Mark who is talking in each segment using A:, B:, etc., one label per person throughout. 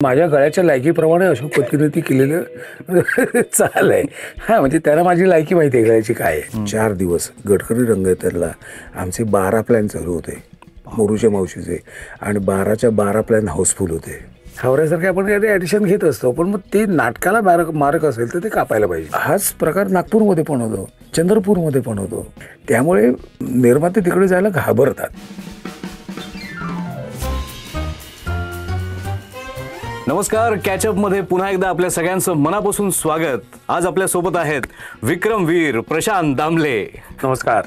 A: माझ्या गळ्याच्या लायकीप्रमाणे अशोक पत्नीने ती केलेलं चाल आहे. हा म्हणजे त्याला माझी लायकी माहिती आहे गळ्याची काय आहे. 4 दिवस गडकरी रंगतरला आमचे 12 प्लॅन चालू होते मोरूच्या मावशीचे आणि 12च्या 12 प्लॅन हाऊसफुल होते. हावऱ्यासारखे आपण काही ॲडिशन घेत असतो, पण मग ते नाटकाला मारक असेल तर ते कापायला पाहिजे. हाच प्रकार नागपूरमध्ये पण होतो, चंद्रपूरमध्ये पण होतो. त्यामुळे निर्माते तिकडे जायला घाबरतात.
B: नमस्कार, कॅचअप मध्ये पुन्हा एकदा आपल्या सगळ्यांचं मनापासून स्वागत. आज आपल्या सोबत आहेत विक्रमवीर प्रशांत दामले.
A: नमस्कार,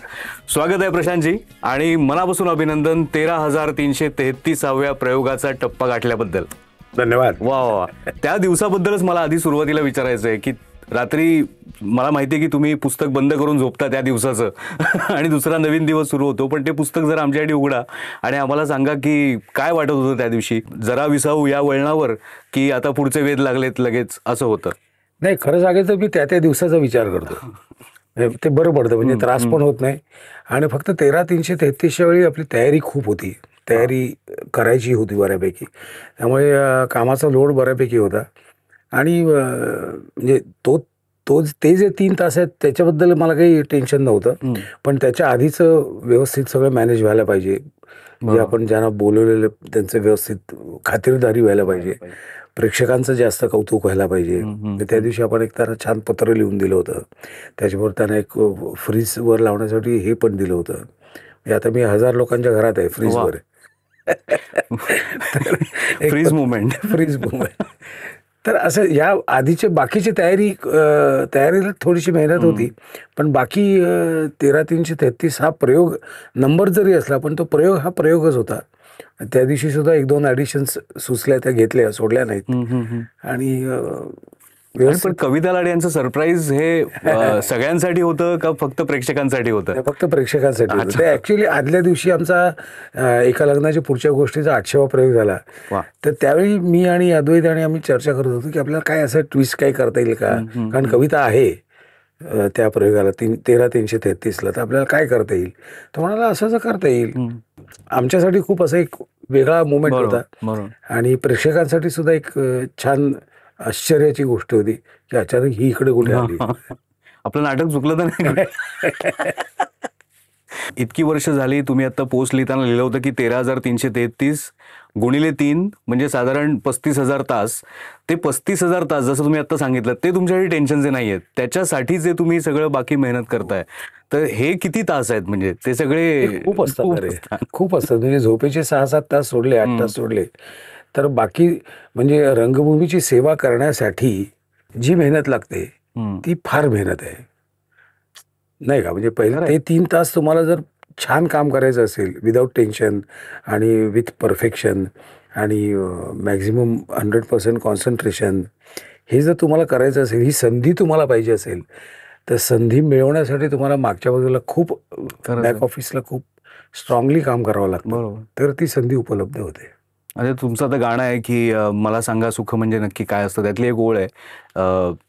B: स्वागत आहे प्रशांतजी आणि मनापासून अभिनंदन 13,333व्या प्रयोगाचा टप्पा गाठल्याबद्दल.
A: धन्यवाद.
B: वा वा. त्या दिवसाबद्दलच मला आधी सुरुवातीला विचारायचं आहे की रात्री मला माहिती आहे की तुम्ही पुस्तक बंद करून झोपता त्या दिवसाचं आणि दुसरा नवीन दिवस सुरू होतो, पण ते पुस्तक जर आमच्यासाठी उघडा आणि आम्हाला सांगा की काय वाटत होतं त्या दिवशी. जरा विसावू या वळणावर की आता पुढचे वेध लागलेत लगेच असं होतं?
A: नाही, खरं सांगायचं मी त्या दिवसाचा विचार करतो. ते बरं पडतं, म्हणजे त्रास पण होत नाही. आणि फक्त 13,333च्या वेळी आपली तयारी खूप होती, तयारी करायची होती बऱ्यापैकी. त्यामुळे कामाचा लोड बऱ्यापैकी होता. आणि म्हणजे ते जे 3 तास आहेत त्याच्याबद्दल मला काही टेन्शन नव्हतं, पण त्याच्या आधीचं व्यवस्थित सगळं मॅनेज व्हायला पाहिजे. म्हणजे आपण ज्यांना बोलवलेलं त्यांचं व्यवस्थित खातिरदारी व्हायला पाहिजे, प्रेक्षकांचं जास्त कौतुक व्हायला पाहिजे. त्या दिवशी आपण एक त्यांना छान पत्र लिहून दिलं होतं. त्याच्यावर त्यांना एक फ्रीजवर लावण्यासाठी हे पण दिलं होतं. म्हणजे आता मी 1000 लोकांच्या घरात आहे फ्रीजवर.
B: Fridge movement.
A: तर असं या आधीचे बाकीची तयारीला थोडीशी मेहनत होती, पण बाकी 13,333 हा प्रयोग नंबर जरी असला पण तो प्रयोग हा प्रयोगच होता. त्या दिवशी सुद्धा 1-2 ॲडिशन्स सुचल्या, त्या घेतल्या, सोडल्या नाहीत. आणि
B: पण कविता लाड यांचं सरप्राईज हे सगळ्यांसाठी होतं का फक्त प्रेक्षकांसाठी होतं?
A: फक्त प्रेक्षकांसाठी होतं. ते ऍक्च्युली आदल्या दिवशी आमचा एका लग्नाच्या पुढच्या गोष्टीचा 800वा प्रयोग झाला. तर त्यावेळी मी आणि अद्वैत आणि आम्ही चर्चा करत होतो की आपल्याला काय असं ट्विस्ट काय करता येईल का, कारण कविता आहे त्या प्रयोगाला 13,333ला, तर आपल्याला काय करता येईल. तो म्हणाला असं करता येईल. आमच्यासाठी खूप असा एक वेगळा मोमेंट होता आणि प्रेक्षकांसाठी सुद्धा एक छान आश्चर्याची गोष्ट होती की अचानक ही इकडे कुठे आली.
B: आपलं नाटक चुकलं तर नाही? इतकी वर्ष झाली, तुम्ही आता पोस्ट लिहिताना लिहिलं होतं की 13,333 गुणिले 3 म्हणजे साधारण 35,000 तास. ते 35,000 तास जसं तुम्ही आता सांगितलं ते तुमच्यासाठी टेन्शनचे नाही आहेत, त्याच्यासाठी जे तुम्ही सगळं बाकी मेहनत करताय, तर हे किती तास आहेत? म्हणजे ते सगळे
A: खूप असतात. खूप असतात. म्हणजे झोपेचे 6-7 तास सोडले, 8 तास सोडले तर बाकी म्हणजे रंगभूमीची सेवा करण्यासाठी जी मेहनत लागते ती फार मेहनत आहे, नाही का. म्हणजे पहिलं ते 3 तास तुम्हाला जर छान काम करायचं असेल विदाऊट टेन्शन आणि विथ परफेक्शन आणि मॅक्झिमम 100% कॉन्सन्ट्रेशन, हे जर तुम्हाला करायचं असेल, ही संधी तुम्हाला पाहिजे असेल, तर संधी मिळवण्यासाठी तुम्हाला मागच्या बाजूला खूप बॅक ऑफिसला खूप स्ट्रॉंगली काम करावं लागतं, तर ती संधी उपलब्ध होते.
B: अरे तुमचं आता गाणं आहे की मला सांगा सुख म्हणजे नक्की काय असतं, त्यातली एक ओळ आहे,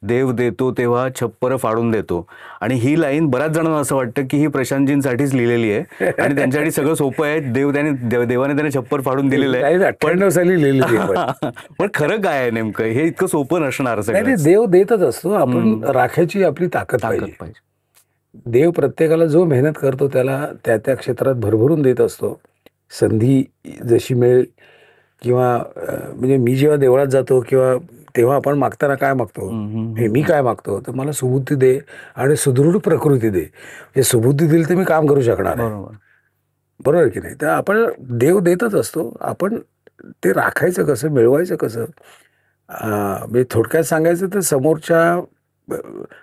B: देव देतो तेव्हा छप्पर फाडून देतो. आणि ही लाईन बऱ्याच जणांना असं वाटतं की ही प्रशांतजींसाठीच लिहिलेली आहे आणि त्यांच्यासाठी सगळं सोपं आहे, देवाने त्याने छप्पर फाडून दिलेलं आहे.
A: 98 साली लिहिलेली आहे.
B: पण खरं काय आहे नेमकं, हे इतकं सोपं नसणार.
A: सगळं देव देतच असतो, आपण राखायची आपली ताकद पाहिजे. देव प्रत्येकाला जो मेहनत करतो त्याला त्या त्या क्षेत्रात भरभरून देत असतो. संधी जशी मिळेल किंवा म्हणजे मी जेव्हा देवळात जातो किंवा तेव्हा आपण मागताना काय मागतो, हे मी काय मागतो, तर मला सुबुद्धी दे आणि सुदृढ प्रकृती दे. हे सुबुद्धी दिली तर मी काम करू शकणार, बरोबर की नाही. तर आपण देव देतच असतो, आपण ते राखायचं कसं, मिळवायचं कसं. म्हणजे थोडक्यात सांगायचं तर समोरच्या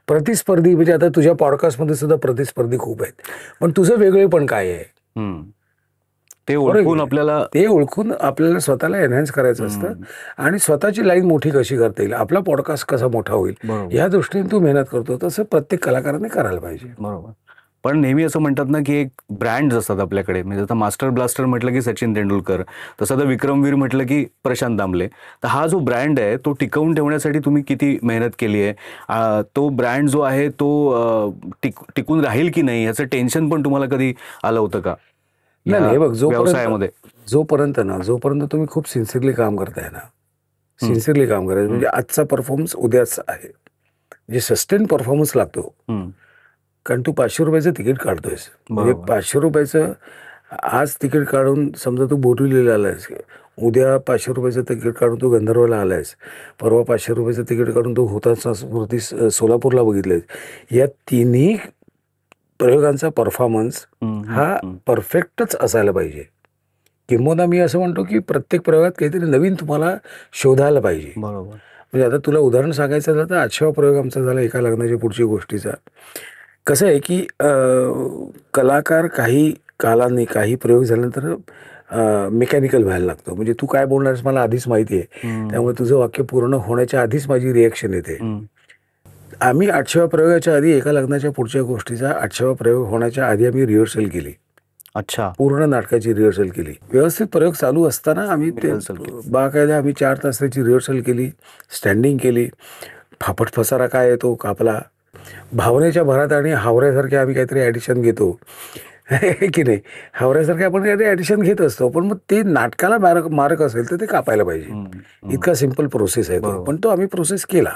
A: प्रतिस्पर्धी, म्हणजे आता तुझ्या पॉडकास्टमध्ये सुद्धा प्रतिस्पर्धी खूप आहेत, पण तुझं वेगळेपण काय आहे
B: ते ओळखून
A: आपल्याला स्वतःला एनहान्स करायचं असतं आणि स्वतःची लाईन मोठी कशी करता येईल, आपला पॉडकास्ट कसा मोठा होईल, या दृष्टीने तू मेहनत करतो. तसं प्रत्येक कलाकाराने करायला पाहिजे.
B: बरोबर. पण नेहमी असं म्हणतात ना की एक ब्रँड्स असतात आपल्याकडे, म्हणजे आता मास्टर ब्लास्टर म्हटलं की सचिन तेंडुलकर, तसं आता विक्रमवीर म्हटलं की प्रशांत दामले. तर हा जो ब्रँड आहे तो टिकवून ठेवण्यासाठी तुम्ही किती मेहनत केली आहे? तो ब्रँड जो आहे तो टिकून राहील की नाही याचं टेन्शन पण तुम्हाला कधी आलं होतं का?
A: नाही बघ, जोपर्यंत तुम्ही खूप सिन्सिअरली काम करताय ना, सिन्सिअरली काम करायचं. म्हणजे आजचा परफॉर्मन्स उद्याच आहे, म्हणजे सस्टेन परफॉर्मन्स लागतो. कारण तू 500 रुपयाचं तिकीट काढतोयस, म्हणजे 500 रुपयाचं आज तिकीट काढून समजा तू बोरिवलीला आलायस, उद्या 500 रुपयाचं तिकीट काढून तू गंधर्वला आलायस, परवा 500 रुपयाचं तिकीट काढून तू हुतात्मा स्मृती सोलापूरला बघितलेस. या तिन्ही प्रयोगांचा परफॉर्मन्स हा परफेक्टच असायला पाहिजे. किंबहुना मी असं म्हणतो की प्रत्येक प्रयोगात काहीतरी नवीन तुम्हाला शोधायला पाहिजे.
B: बरोबर.
A: म्हणजे आता तुला उदाहरण सांगायचं झालं तर 8वा प्रयोग आमचा झाला एका लग्नाच्या पुढची गोष्टीचा. कसं आहे की कलाकार काही कालाने काही प्रयोग झाल्यानंतर मेकॅनिकल व्हायला लागतो. म्हणजे तू काय बोलणारस मला आधीच माहिती आहे, त्यामुळे तुझं वाक्य पूर्ण होण्याच्या आधीच माझी रिॲक्शन येते. आम्ही 8व्या प्रयोगाच्या आधी एका लग्नाच्या पुढच्या गोष्टीचा 8वा प्रयोग होण्याच्या आधी आम्ही रिहर्सल केली.
B: अच्छा.
A: पूर्ण नाटकाची रिहर्सल केली. व्यवस्थित प्रयोग चालू असताना आम्ही ते बाकायदा आम्ही 4 तास त्याची रिहर्सल केली, स्टँडिंग केली. फापट फसारा काय येतो कापला, भावनेच्या भरात आणि हावऱ्यासारखे आम्ही काहीतरी ॲडिशन घेतो की नाही. हावऱ्यासारखे आपण काहीतरी ॲडिशन घेत असतो, पण मग ते नाटकाला मारक असेल तर ते कापायला पाहिजे. इतका सिम्पल प्रोसेस आहे तो, पण तो आम्ही प्रोसेस केला.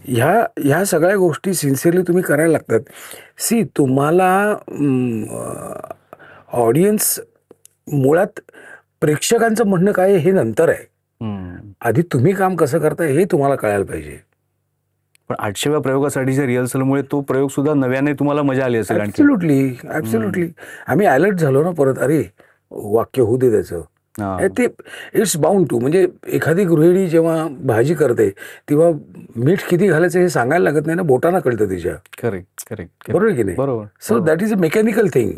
A: ह्या सगळ्या गोष्टी सिन्सिअरली तुम्ही करायला लागतात. सी तुम्हाला ऑडियन्स मुळात प्रेक्षकांचं म्हणणं काय हे नंतर आहे. आधी तुम्ही काम कसं करताय हे तुम्हाला कळायला पाहिजे.
B: पण 800व्या प्रयोगासाठीच्या रिहर्सलमुळे तो प्रयोग सुद्धा नव्याने तुम्हाला मजा आली असेल.
A: ॲब्सोल्युटली आम्ही अलर्ट झालो ना परत. अरे वाक्य होऊ दे त्याचं, ते इट्स बाउंड टू. म्हणजे एखादी गृहिणी जेव्हा भाजी करते तेव्हा मीठ किती घालायचं हे सांगायला लागत नाही ना, बोटांना कळतं तिच्या.
B: करेक्ट.
A: बरोबर की नाही.
B: बरोबर.
A: So that is a mechanical thing.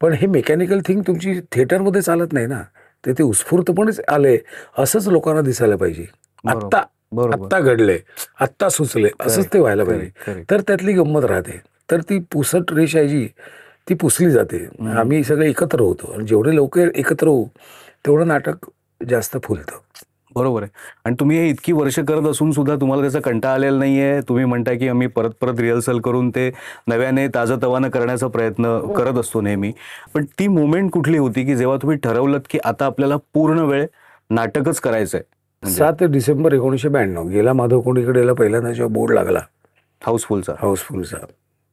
A: पण हे मेकॅनिकल थिंग तुमची थिएटरमध्ये चालत नाही ना, ते उत्स्फूर्तपणेच आले असंच लोकांना दिसायला पाहिजे. आत्ता घडले, आत्ता सुचले, असंच ते व्हायला पाहिजे. तर त्यातली गंमत राहते. तर ती पुसट रेष आहे जी ती पुसली जाते. आम्ही सगळे एकत्र होतो आणि जेवढे लोक एकत्र होऊ तेवढं नाटक जास्त फुलतं.
B: बरोबर आहे. आणि तुम्ही हे इतकी वर्ष करत असून सुद्धा तुम्हाला त्याचा कंटाळा आलेला नाहीये. तुम्ही म्हणताय की आम्ही परत रिहर्सल करून ते नव्याने ताजंतवानं करण्याचा प्रयत्न करत असतो नेहमी. पण ती मोमेंट कुठली होती की जेव्हा तुम्ही ठरवलं की आता आपल्याला पूर्ण वेळ नाटकच करायचंय?
A: 7 डिसेंबर 1992 गेला माधव कोणीकडेला पहिल्यांदा जेव्हा बोर्ड लागला हाऊसफुलचा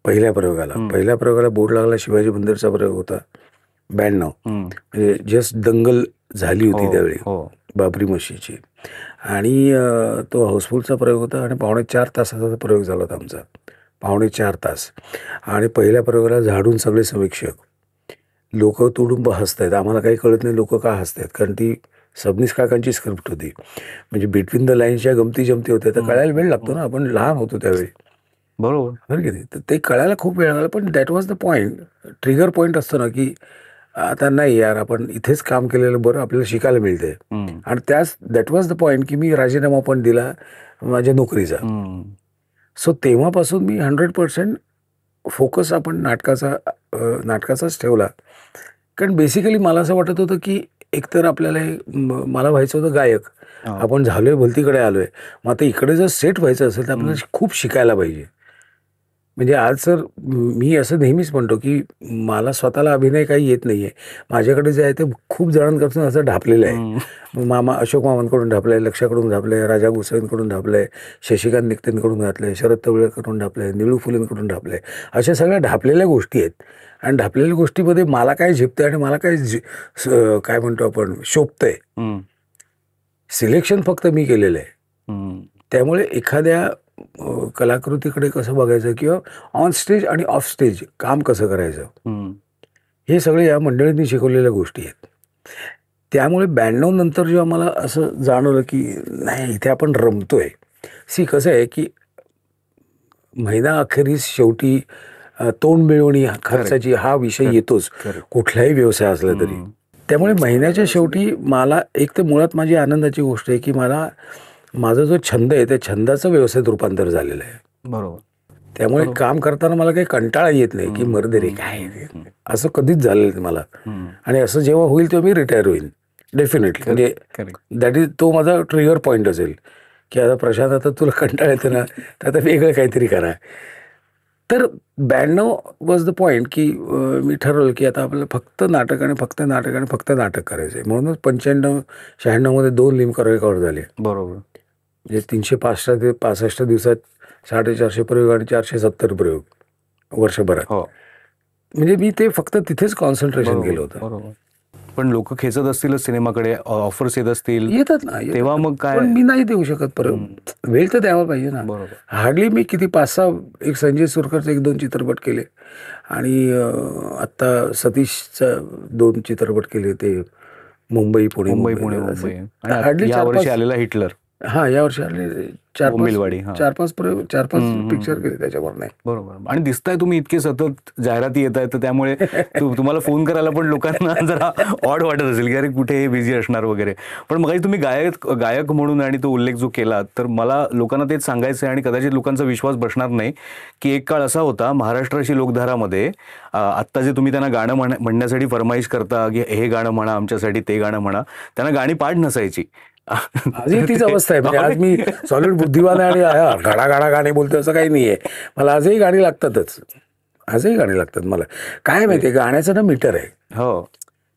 A: पहिल्या प्रयोगाला बोर्ड लागला. शिवाजी मंदिरचा प्रयोग होता 92. म्हणजे जस्ट दंगल झाली होती त्यावेळी बाबरी मशीदची. आणि तो हाऊसफुलचा प्रयोग होता आणि 4.25 तासाचा प्रयोग झाला होता आमचा. 4.25 तास. आणि पहिल्या प्रयोगाला झाडून सगळे समीक्षक लोक तुडुंब हसतायत. आम्हाला काही कळत नाही लोक का हसतायत, कारण ती सबनीस काकांची स्क्रिप्ट होती. म्हणजे बिटवीन द लाईन्सच्या गमती जमती होत्या. तर कळायला वेळ लागतो ना, आपण लहान होतो त्यावेळी. बरं की नाही. तर ते कळायला खूप वेळ लागला. पण that was the point, trigger point असतो ना की आता नाही यार आपण इथेच काम केलेलं बरं, आपल्याला शिकायला मिळते. आणि दॅट वॉज द पॉईंट की मी राजीनामा पण दिला माझ्या नोकरीचा. सो तेव्हापासून मी 100% फोकस आपण नाटकाचाच ठेवला. कारण बेसिकली मला असं वाटत होतं की एकतर आपल्याला मला व्हायचं होतं गायक, आपण झालोय भलतीकडे आलोय, मग आता इकडे जर सेट व्हायचं असेल तर आपल्याला खूप शिकायला पाहिजे. म्हणजे आज सर मी असं नेहमीच म्हणतो की मला स्वतःला अभिनय काही येत नाहीये. माझ्याकडे जे आहे ते खूप जणांकडून असं ढापलेलं आहे. अशोक मामांकडून ढापलंय, लक्षाकडून ढापलंय, राजा गोसावींकडून ढापलंय, शशिकांत निकतेंकडून घातलंय, शरद तवळेकडून ढापलंय, निळू फुलेंकडून ढापलंय. अशा सगळ्या ढापलेल्या गोष्टी आहेत. आणि ढापलेल्या गोष्टीमध्ये मला काय झेपतंय आणि मला काय म्हणतो आपण शोभतंय, सिलेक्शन फक्त मी केलेलं आहे. त्यामुळे एखाद्या कलाकृतीकडे कसं बघायचं किंवा ऑन स्टेज आणि ऑफ स्टेज काम कसं करायचं, हे सगळे या मंडळींनी शिकवलेल्या गोष्टी आहेत. त्यामुळे 92 नंतर जेव्हा मला असं जाणवलं की नाही इथे आपण रमतोय. कसं आहे की महिना अखेरीस शेवटी तोंड मिळवणी खर्चाची हा विषय येतोच कुठलाही व्यवसाय असला तरी. त्यामुळे महिन्याच्या शेवटी मला एक तर मुळात माझी आनंदाची गोष्ट आहे की माझा जो छंद आहे त्या छंदाचं व्यवसायात रूपांतर झालेलं आहे.
B: बरोबर.
A: त्यामुळे काम करताना मला काही कंटाळा येत नाही की मर्दे रे काय असं कधीच झालेलं नाही मला. आणि असं जेव्हा होईल तेव्हा मी रिटायर होईल डेफिनेटली. म्हणजे दॅट इज तो माझा ट्रिगर पॉईंट असेल की आता प्रशांत आता तुला कंटाळा येतो ना तर आता वेगळं काहीतरी करा. तर 92 वॉज द पॉईंट की मी ठरवलं की आता आपल्याला फक्त नाटक आणि फक्त नाटक आणि फक्त नाटक करायचं आहे. म्हणूनच 95-96 मध्ये 2 लिम्का रेकॉर्ड झाले.
B: बरोबर.
A: म्हणजे 365 दिवसात 450 प्रयोग आणि 470 प्रयोग वर्षभरात.
B: हो,
A: म्हणजे मी ते फक्त तिथेच कॉन्सन्ट्रेशन केलं होतं.
B: बरोबर. पण लोक खेचत असतीलच सिनेमाकडे, ऑफर्स येत असतील
A: येतात ना, येतात.
B: तेव्हा मग काय?
A: पण मी नाही देऊ शकत परत. वेळ तर द्यावा पाहिजे ना.
B: बरोबर.
A: हार्डली मी किती 5-6 एक संजय सुरकरचे 1-2 चित्रपट केले आणि आत्ता सतीशचा 2 चित्रपट केले, ते मुंबई पुणे
B: मुंबई
A: असे.
B: आणि
A: हार्डली
B: या वर्षी
A: 4-5
B: आलेला हिटलर,
A: यावर्षी आले
B: बोंबिलवाडी.
A: 4-5 पिक्चर केले त्याच्यावर नाही.
B: बरोबर. आणि दिसताय तुम्ही इतके सतत जाहिराती येत आहेत, तर त्यामुळे तुम्हाला फोन करायला पण लोकांना जरा ऑड वाटत असेल की अरे कुठे हे बिझी असणार वगैरे. पण मग तुम्ही गायक म्हणून आणि तो उल्लेख जो केला, तर मला लोकांना तेच सांगायचं आहे आणि कदाचित लोकांचा विश्वास बसणार नाही की एक काळ असा होता महाराष्ट्राची लोकधारामध्ये, आत्ता जे तुम्ही त्यांना गाणं म्हणण्यासाठी फरमाईश करता की हे गाणं म्हणा आमच्यासाठी, ते गाणं म्हणा, त्यांना गाणी पाठ नसायची.
A: आजही तीच अवस्था आहे. म्हणजे आज मी सॉलिड बुद्धिवान आहे आणि गाणा गाणे बोलतो असं काही नाहीये. मला आजही गाणी लागतातच. आजही गाणी लागतात मला. काय माहितीये, गाण्याचं ना मीटर आहे.
B: हो,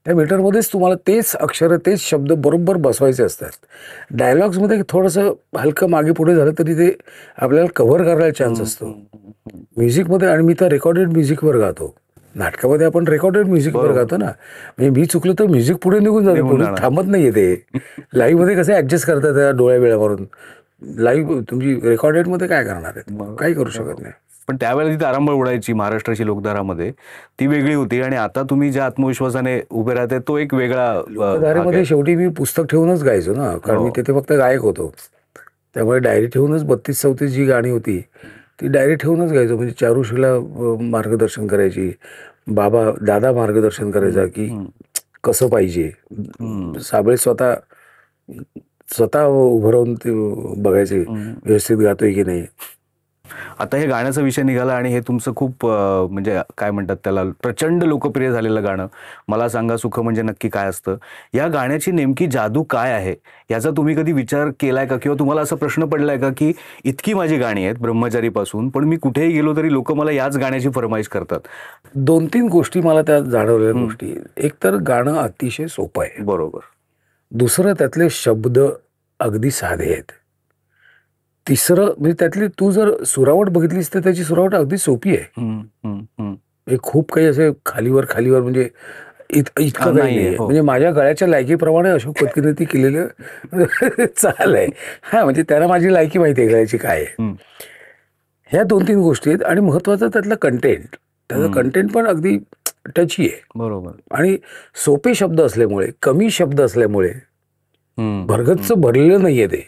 A: त्या मीटरमध्येच तुम्हाला तेच अक्षर, तेच शब्द बरोबर बसवायचे असतात. डायलॉग्समध्ये थोडंसं हलकं मागे पुढे झालं तरी ते आपल्याला कव्हर करायला चान्स असतो. म्युझिकमध्ये, आणि मी तर रेकॉर्डेड म्युझिकवर गातो. नाटकामध्ये आपण रेकॉर्डेड म्युझिकवर गातो ना. म्हणजे मी चुकलो तर म्युझिक पुढे निघून जातो, पुढे थांबत नाहीये ते. लाईव्ह मध्ये कसं ऍडजस्ट करतात त्या डोळ्या वेळावरून. लाईव्ह तुमची रेकॉर्डेडमध्ये काय करणार आहेत, काही करू शकत नाही.
B: पण त्यावेळेला ती तारांबळ उडायची महाराष्ट्राची लोकधारामध्ये, ती वेगळी होती. आणि आता तुम्ही ज्या आत्मविश्वासाने उभे राहताय तो एक वेगळा
A: लोकधारेमध्ये शेवटी मी पुस्तक ठेवूनच गायचो ना, कारण मी तिथे फक्त गायक होतो. त्यामुळे डायरी ठेवूनच 32-34 जी गाणी होती ती डायरी ठेवूनच गायचो. म्हणजे चारुशीला मार्गदर्शन करायची, दादा मार्गदर्शन करायचा की कसं पाहिजे. साबळे स्वतः उभं राहून ते बघायचे व्यवस्थित गातोय की नाही.
B: आता हे गाण्याचा विषय निघाला आणि हे तुमचं खूप म्हणजे काय म्हणतात त्याला, प्रचंड लोकप्रिय झालेलं गाणं मला सांगा सुख म्हणजे नक्की काय असतं. या गाण्याची नेमकी जादू काय आहे याचा तुम्ही कधी विचार केलाय का? किंवा तुम्हाला असा प्रश्न पडलाय का की इतकी माझी गाणी आहेत ब्रह्मचारीपासून, पण मी कुठेही गेलो तरी लोक मला याच गाण्याची फरमाईश करतात?
A: 2-3 गोष्टी मला त्यात जाणवलेल्या गोष्टी. एक तर गाणं अतिशय सोपं आहे.
B: बरोबर.
A: दुसरं, त्यातले शब्द अगदी साधे आहेत. तिसरं, म्हणजे त्यातली तू जर सुरावट बघितलीस तर त्याची सुरावट अगदी सोपी आहे. खूप काही असे खालीवर म्हणजे इतकं काही नाहीये. म्हणजे माझ्या गळ्याच्या लायकीप्रमाणे अशोक पत्कीने ती केलेलं चाल आहे. म्हणजे त्याला माझी लायकी माहिती आहे गळ्याची काय आहे. ह्या 2-3 गोष्टी आहेत. आणि महत्वाचं त्यातलं कंटेंट. त्याचं कंटेंट पण अगदी टची आहे.
B: बरोबर.
A: आणि सोपे शब्द असल्यामुळे, कमी शब्द असल्यामुळे भरगच्च भरलेलं नाहीये ते.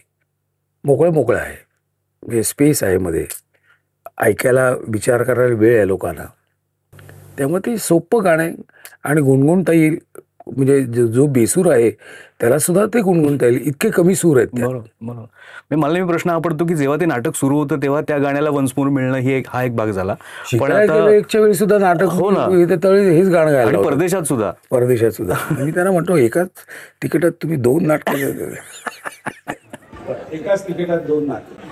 A: मोकळं आहे. म्हणजे स्पेस आहे मध्ये, ऐकायला विचार करायला वेळ आहे लोकांना. त्यामुळे ते सोपं गाणं आहे आणि गुणगुणता येईल. म्हणजे जो बेसूर आहे त्याला सुद्धा ते गुणगुणता येईल, इतके कमी सूर आहेत.
B: बरोबर. मला प्रश्न हा पडतो की जेव्हा ते नाटक सुरू होतं तेव्हा त्या गाण्याला वन्स मोर मिळणं हा एक भाग झाला.
A: पण आता एकच्या वेळी सुद्धा नाटक हेच गाणं गायला,
B: परदेशात सुद्धा
A: मी त्यांना म्हणतो, एकाच तिकिटात तुम्ही 2 नाटकं एकाच तिकिटात 2 नाटक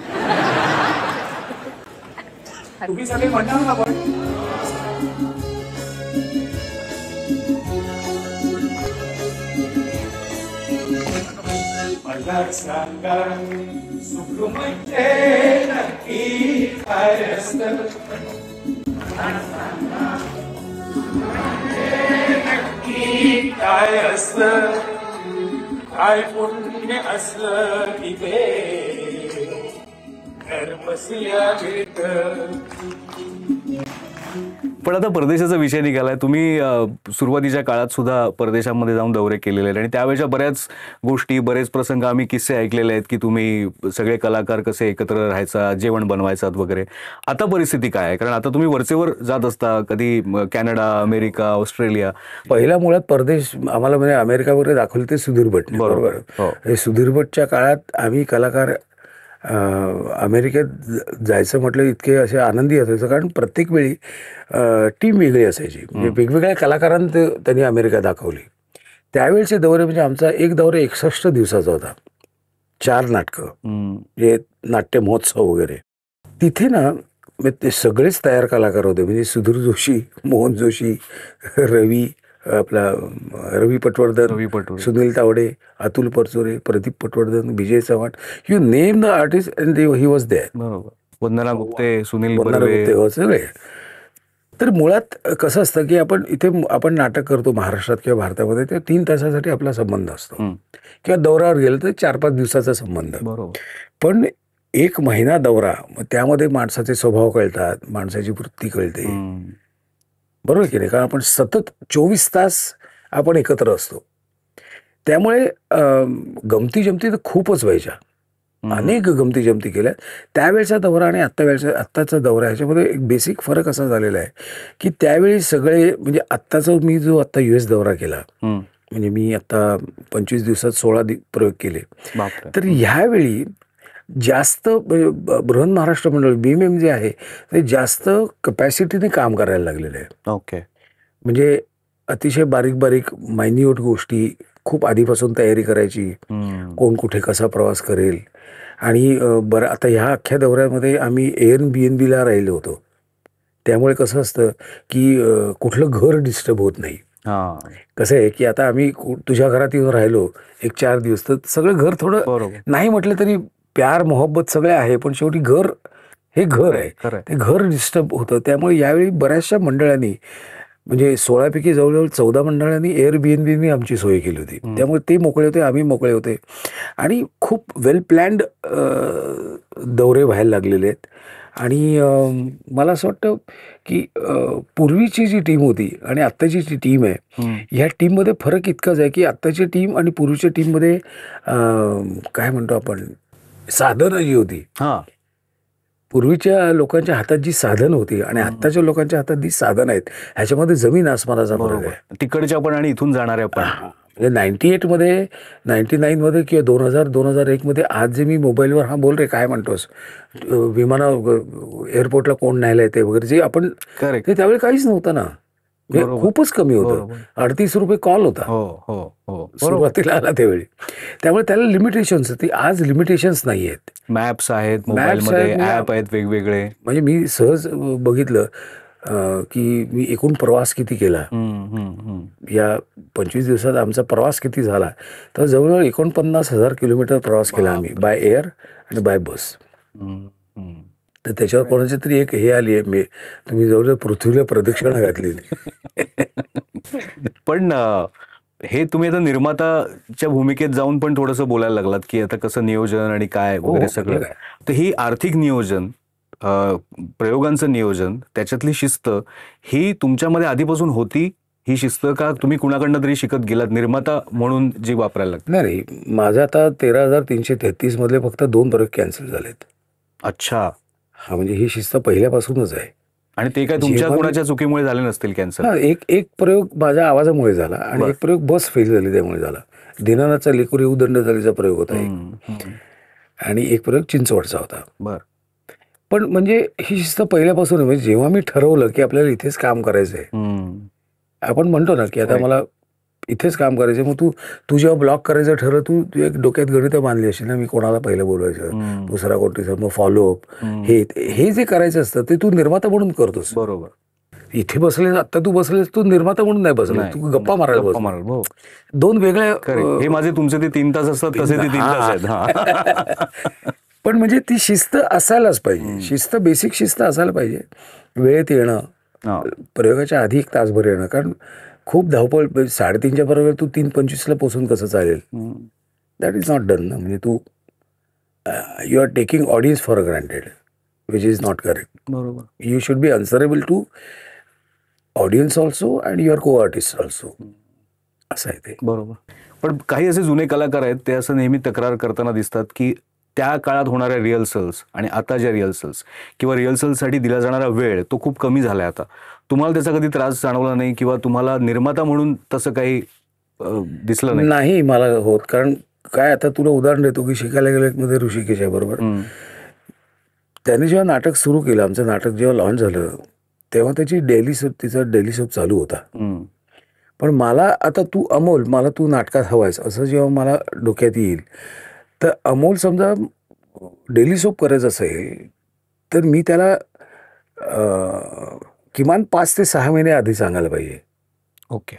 A: तुम्ही सगळे म्हणणार ना. पण मला सांगा सुख म्हणजे नक्की काय असतं, नक्की काय असतं, काय पुण्य असलं की ते घर बसल्या मिळतं.
B: पण आता परदेशाचा विषय निघालाय. तुम्ही सुरुवातीच्या काळात सुद्धा परदेशामध्ये जाऊन दौरे केलेले आहेत आणि त्यावेळेच्या बऱ्याच गोष्टी, बरेच प्रसंग, आम्ही किस्से ऐकलेले आहेत की तुम्ही सगळे कलाकार कसे एकत्र राहायचा, जेवण बनवायचात वगैरे. आता परिस्थिती काय आहे? कारण आता तुम्ही वरचेवर जात असता, कधी कॅनडा, अमेरिका, ऑस्ट्रेलिया.
A: पहिला मुळात परदेश आम्हाला म्हणजे अमेरिका वगैरे दाखवले ते सुधीर भट. बरोबर. सुधीर भटच्या काळात आम्ही कलाकार अमेरिकेत जायचं म्हटलं इतके असे आनंदी असायचं, कारण प्रत्येक वेळी टीम वेगळी असायची. म्हणजे वेगवेगळ्या कलाकारांना त्यांनी अमेरिका दाखवली. त्यावेळेचे दौरे, म्हणजे आमचा एक दौरा 61 दिवसाचा होता, 4 नाटकं, म्हणजे नाट्य महोत्सव वगैरे. तिथे ना ते सगळेच तयार कलाकार होते. म्हणजे सुधीर जोशी, मोहन जोशी, रवी, आपला Ravi Patwardhan,
B: Ravi Patwardhan.
A: Sunil Tawde, Atul Parchure, Pradeep Patwardhan, Vijay Chavan. You name the artist and he was there.
B: बरोबर. वंदना गुप्ते, सुनील
A: वंदना
B: बर्वे.
A: गुप्ते, हो, सगळे. तर मुळात कसं असतं की आपण नाटक करतो महाराष्ट्रात किंवा भारतामध्ये, ते 3 तासासाठी आपला संबंध असतो. किंवा दौऱ्यावर गेलं तर 4-5 दिवसाचा संबंध.
B: बरोबर.
A: पण 1 महिना दौरा, मग त्यामध्ये माणसाचे स्वभाव कळतात, माणसाची वृत्ती कळते. बरोबर की नाही? कारण आपण सतत 24 तास आपण एकत्र असतो. त्यामुळे गमती जमती तर खूपच व्हायच्या. अनेक गमती जमती केल्या. त्यावेळचा दौरा आणि आत्ताचा दौरा ह्याच्यामध्ये एक बेसिक फरक असा झालेला आहे की त्यावेळी सगळे, म्हणजे मी जो आत्ता US दौरा केला, म्हणजे मी आता 25 दिवसात 16 प्रयोग केले. तर ह्यावेळी जास्त बृहन महाराष्ट्र मंडळ BMM जे आहे ते जास्त कपॅसिटीने काम करायला लागलेलं आहे.
B: ओके.
A: म्हणजे अतिशय बारीक बारीक मायन्यूट गोष्टी खूप आधीपासून तयारी करायची. कोण कुठे कसा प्रवास करेल. आणि बरं, आता ह्या अख्ख्या दौऱ्यामध्ये आम्ही Airbnb-ला राहिलो होतो. त्यामुळे कसं असतं की कुठलं घर डिस्टर्ब होत नाही. कसं आहे की आता आम्ही तुझ्या घरात येऊन राहिलो 1-4 दिवस, तर सगळं घर थोडं नाही म्हटलं तरी प्यार मोहब्बत सगळे आहे, पण शेवटी घर हे घर आहे. ते घर डिस्टर्ब होतं. त्यामुळे यावेळी बऱ्याचशा मंडळांनी, म्हणजे 16 पैकी जवळजवळ 14 मंडळांनी Airbnb आमची सोय केली होती. त्यामुळे ते मोकळे होते, आम्ही मोकळे होते. आणि खूप वेल प्लॅन्ड दौरे व्हायला लागलेले आहेत. आणि मला असं वाटतं की पूर्वीची जी टीम होती आणि आत्ताची जी टीम आहे, ह्या टीममध्ये फरक इतकाच आहे की आत्ताची टीम आणि पूर्वीच्या टीममध्ये काय म्हणतो आपण, साधनं जी होती, पूर्वीच्या लोकांच्या हातात जी साधन होती आणि आत्ताच्या लोकांच्या हातात जी साधन आहेत, ह्याच्यामध्ये जमीन आसमानाचा फरक आहे.
B: तिकडच्या पण आणि इथून जाणाऱ्या पण.
A: म्हणजे 98 मध्ये, 99 मध्ये किंवा 2000-2001 मध्ये आज जे मी मोबाईलवर हा बोल रे काय म्हणतोस, एअरपोर्टला कोण न्यायला येते वगैरे, जे आपण त्यावेळी काहीच नव्हतं ना. खूपच कमी होतं. 38 रुपये कॉल होता सुरुवातीला आला त्यावेळी. त्यामुळे त्याला लिमिटेशन्स होती. आज लिमिटेशन्स नाही आहेत.
B: मॅप्स आहेत, मोबाईलमध्ये ॲप आहेत वेगवेगळे.
A: म्हणजे मी सहज बघितलं की मी एकूण प्रवास किती केला या 25 दिवसात, आमचा प्रवास किती झाला, तर जवळजवळ 49,000 किलोमीटर प्रवास केला आम्ही, बाय एअर आणि बाय बस. तर त्याच्यावर कोणाची तरी एक हे आली आहे, तुम्ही जवळजवळ पृथ्वीला प्रदक्षिणा घातलेली.
B: पण हे तुम्ही आता निर्माताच्या भूमिकेत जाऊन पण थोडंसं बोलायला लागलात की आता कसं नियोजन आणि काय वगैरे सगळं. तर ही आर्थिक नियोजन, प्रयोगांचं नियोजन, त्याच्यातली शिस्त, ही तुमच्यामध्ये आधीपासून होती ही शिस्त, का तुम्ही कुणाकडनं तरी शिकत गेलात निर्माता म्हणून जी वापरायला लागते?
A: नाही, माझं आता 13,333 मधले फक्त 2 प्रयोग कॅन्सल झालेत.
B: अच्छा.
A: हा, म्हणजे ही शिस्त पहिल्यापासूनच आहे.
B: आणि ते काय तुमच्या कोणाच्या चुकीमुळे झाले नसतील कॅन्सल?
A: हा, एक प्रयोग माझ्या आवाजामुळे झाला आणि एक प्रयोग बस फेल झाली त्यामुळे झाला. दिनानाथचा लेकुरी उदंड झालीचा प्रयोग होता एक, आणि एक प्रयोग चिंचवडचा होता.
B: बर.
A: पण म्हणजे ही शिस्त पहिल्यापासून, म्हणजे जेव्हा मी ठरवलं की आपल्याला इथेच काम करायचंय, आपण म्हणतो ना की आता मला इथेच काम करायचं, मग तू जेव्हा ब्लॉक करायचं ठरलं, तू एक डोक्यात गणितं बांधली असेल ना, मी कोणाला पहिलं बोलवायचं, दुसरा कोणतीचा, मग फॉलोअप, हे जे करायचं असतं ते तू निर्माता म्हणून करतोस.
B: बरोबर.
A: इथे बसले, आता तू बसलेस, तू निर्माता म्हणून नाही बसले, तू गप्पा मारायला. 2 वेगळ्या.
B: हे माझे तुमचे ते 3 तास असतात, तसे ते 3 तास आहेत.
A: पण म्हणजे ती शिस्त असायलाच पाहिजे. शिस्त, बेसिक शिस्त असायला पाहिजे. वेळेत येणं, प्रयोगाच्या आधी 1 तासभर येणं, कारण खूप धावपळ. 3:30च्या बरोबर तू 3:25ला पोहोचून कसं चालेल? दॅट इज नॉट डन ना. म्हणजे तू you are taking audience for granted, which is not correct.
B: बरोबर.
A: You should be answerable to audience also and your co artist also, असं आहे ते.
B: बरोबर. पण काही असे जुने कलाकार आहेत, ते असं नेहमी तक्रार करताना दिसतात की त्या काळात होणाऱ्या रिहर्सल्स आणि आता ज्या रिहर्सल्स किंवा रिहर्सलसाठी दिला जाणारा वेळ तो खूप कमी झालाय आता. तुम्हाला त्याचा कधी त्रास जाणवला नाही किंवा तुम्हाला निर्माता म्हणून तसं काही दिसलं नाही?
A: नाही मला होत. कारण काय, आता तुला उदाहरण देतो की शिकायला गेलं मध्ये ऋषिकेशा बरोबर, त्याने जेव्हा नाटक सुरू केलं, आमचं नाटक जेव्हा लॉन्च झालं, तेव्हा तिचा डेली सोप चालू होता. पण मला आता मला तू नाटकात हवायस असं जेव्हा मला डोक्यात येईल, तर अमोल समजा डेली सोप करायचं असेल, तर मी त्याला किमान 5 ते 6 महिने आधी सांगायला पाहिजे
B: ओके.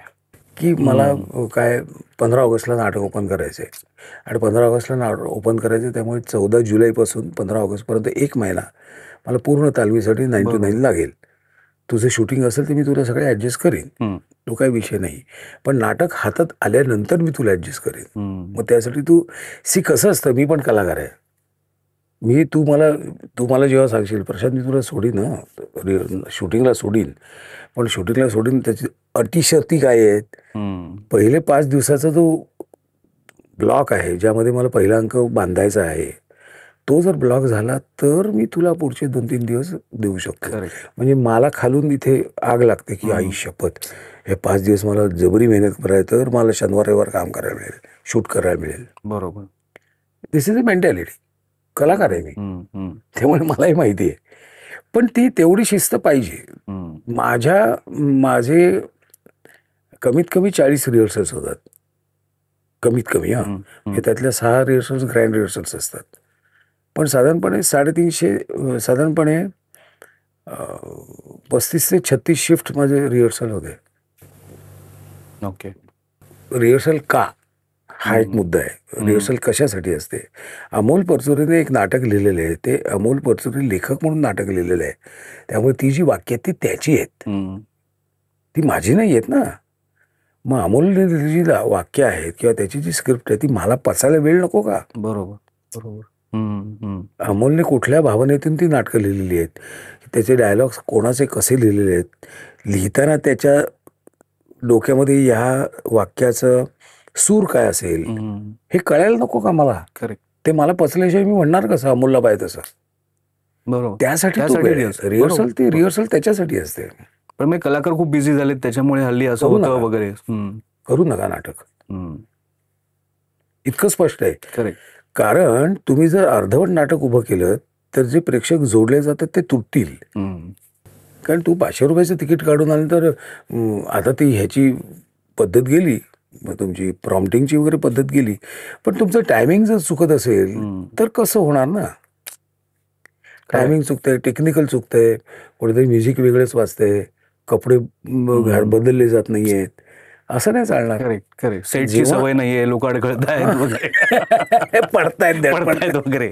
A: की मला काय 15 ऑगस्टला नाटक ओपन करायचं आहे आणि 15 ऑगस्टला नाटक ओपन करायचं, त्यामुळे 14 जुलैपासून 15 ऑगस्टपर्यंत 1 महिना मला पूर्ण तालमीसाठी 9 to 9 लागेल. तुझं शूटिंग असेल तर मी तुला सगळे ॲडजस्ट करीन, तो काही विषय नाही. पण नाटक हातात आल्यानंतर मी तुला ॲडजस्ट करेन. मग त्यासाठी तू कसं असतं, मी पण कलाकार आहे. तू मला जेव्हा सांगशील प्रशांत मी तुला सोडीन शूटिंगला सोडीन, पण शूटिंगला सोडीन त्याची अटी शर्ती काय आहेत. पहिले 5 दिवसाचा जो ब्लॉक आहे ज्यामध्ये मला पहिला अंक बांधायचा आहे, तो जर ब्लॉक झाला तर मी तुला पुढचे 2-3 दिवस देऊ शकतो. म्हणजे मला खालून इथे आग लागते की आई शपथ, हे 5 दिवस मला जबरी मेहनत करायचं तर मला शनिवार रविवार काम करायला मिळेल, शूट करायला मिळेल.
B: बरोबर.
A: दिस इज अ मेंटॅलिटी. कलाकार आहे मी, त्यामुळे मलाही माहिती आहे. पण ती तेवढी शिस्त पाहिजे. माझे कमीत कमी 40 रिहर्सल्स होतात, कमीत कमी. त्यातल्या 6 रिहर्सल्स ग्रँड रिहर्सल्स असतात. पण साधारणपणे 350 साधारणपणे 35 ते 36 शिफ्ट माझे रिहर्सल होते.
B: ओके.
A: रिहर्सल का, हा एक मुद्दा आहे. रिहर्सल कशासाठी असते. अमोल परचुरेने एक नाटक लिहिलेलं आहे, ते अमोल परचुरे लेखक म्हणून नाटक लिहिलेलं आहे, त्यामुळे ती जी वाक्य ती त्याची आहेत, ती माझी नाही आहेत ना. मग अमोलने जी वाक्य आहेत किंवा त्याची जी स्क्रिप्ट आहे ती मला पचायला वेळ नको का.
B: बरोबर बरोबर.
A: अमोलने कुठल्या भावनेतून ती नाटकं लिहिलेली आहेत, त्याचे डायलॉग्स कोणाचे कसे लिहिलेले आहेत, लिहिताना त्याच्या डोक्यामध्ये ह्या वाक्याचं सूर काय असेल हे कळायला नको का मला. ते मला पचल्याशिवाय मी म्हणणार कसं अमोलला पाहिजे तसं.
B: बरोबर.
A: त्यासाठी रिहर्सल त्याच्यासाठी असते.
B: पण मी कलाकार खूप बिझी झालेत त्याच्यामुळे हल्ली असं होतं वगैरे.
A: करू नका नाटक, इतकं स्पष्ट आहे. कारण तुम्ही जर अर्धवट नाटक उभं केलं तर जे प्रेक्षक जोडले जातात ते तुटतील. कारण तू 500 रुपयाचं तिकीट काढून आलं तर आता ती ह्याची पद्धत गेली, तुमची प्रॉम्प्टिंगची वगैरे पद्धत गेली, पण तुमचं टायमिंग जर चुकत असेल तर कसं होणार ना. टायमिंग चुकतंय, टेक्निकल चुकतंय, कुठेतरी म्युझिक वेगळंच वाजतंय, कपडे बदलले जात नाहीयेत, असं नाही चालणार.
B: सेटची सवय नाहीये, लोक अडकळत आहेत पडतायत वगैरे.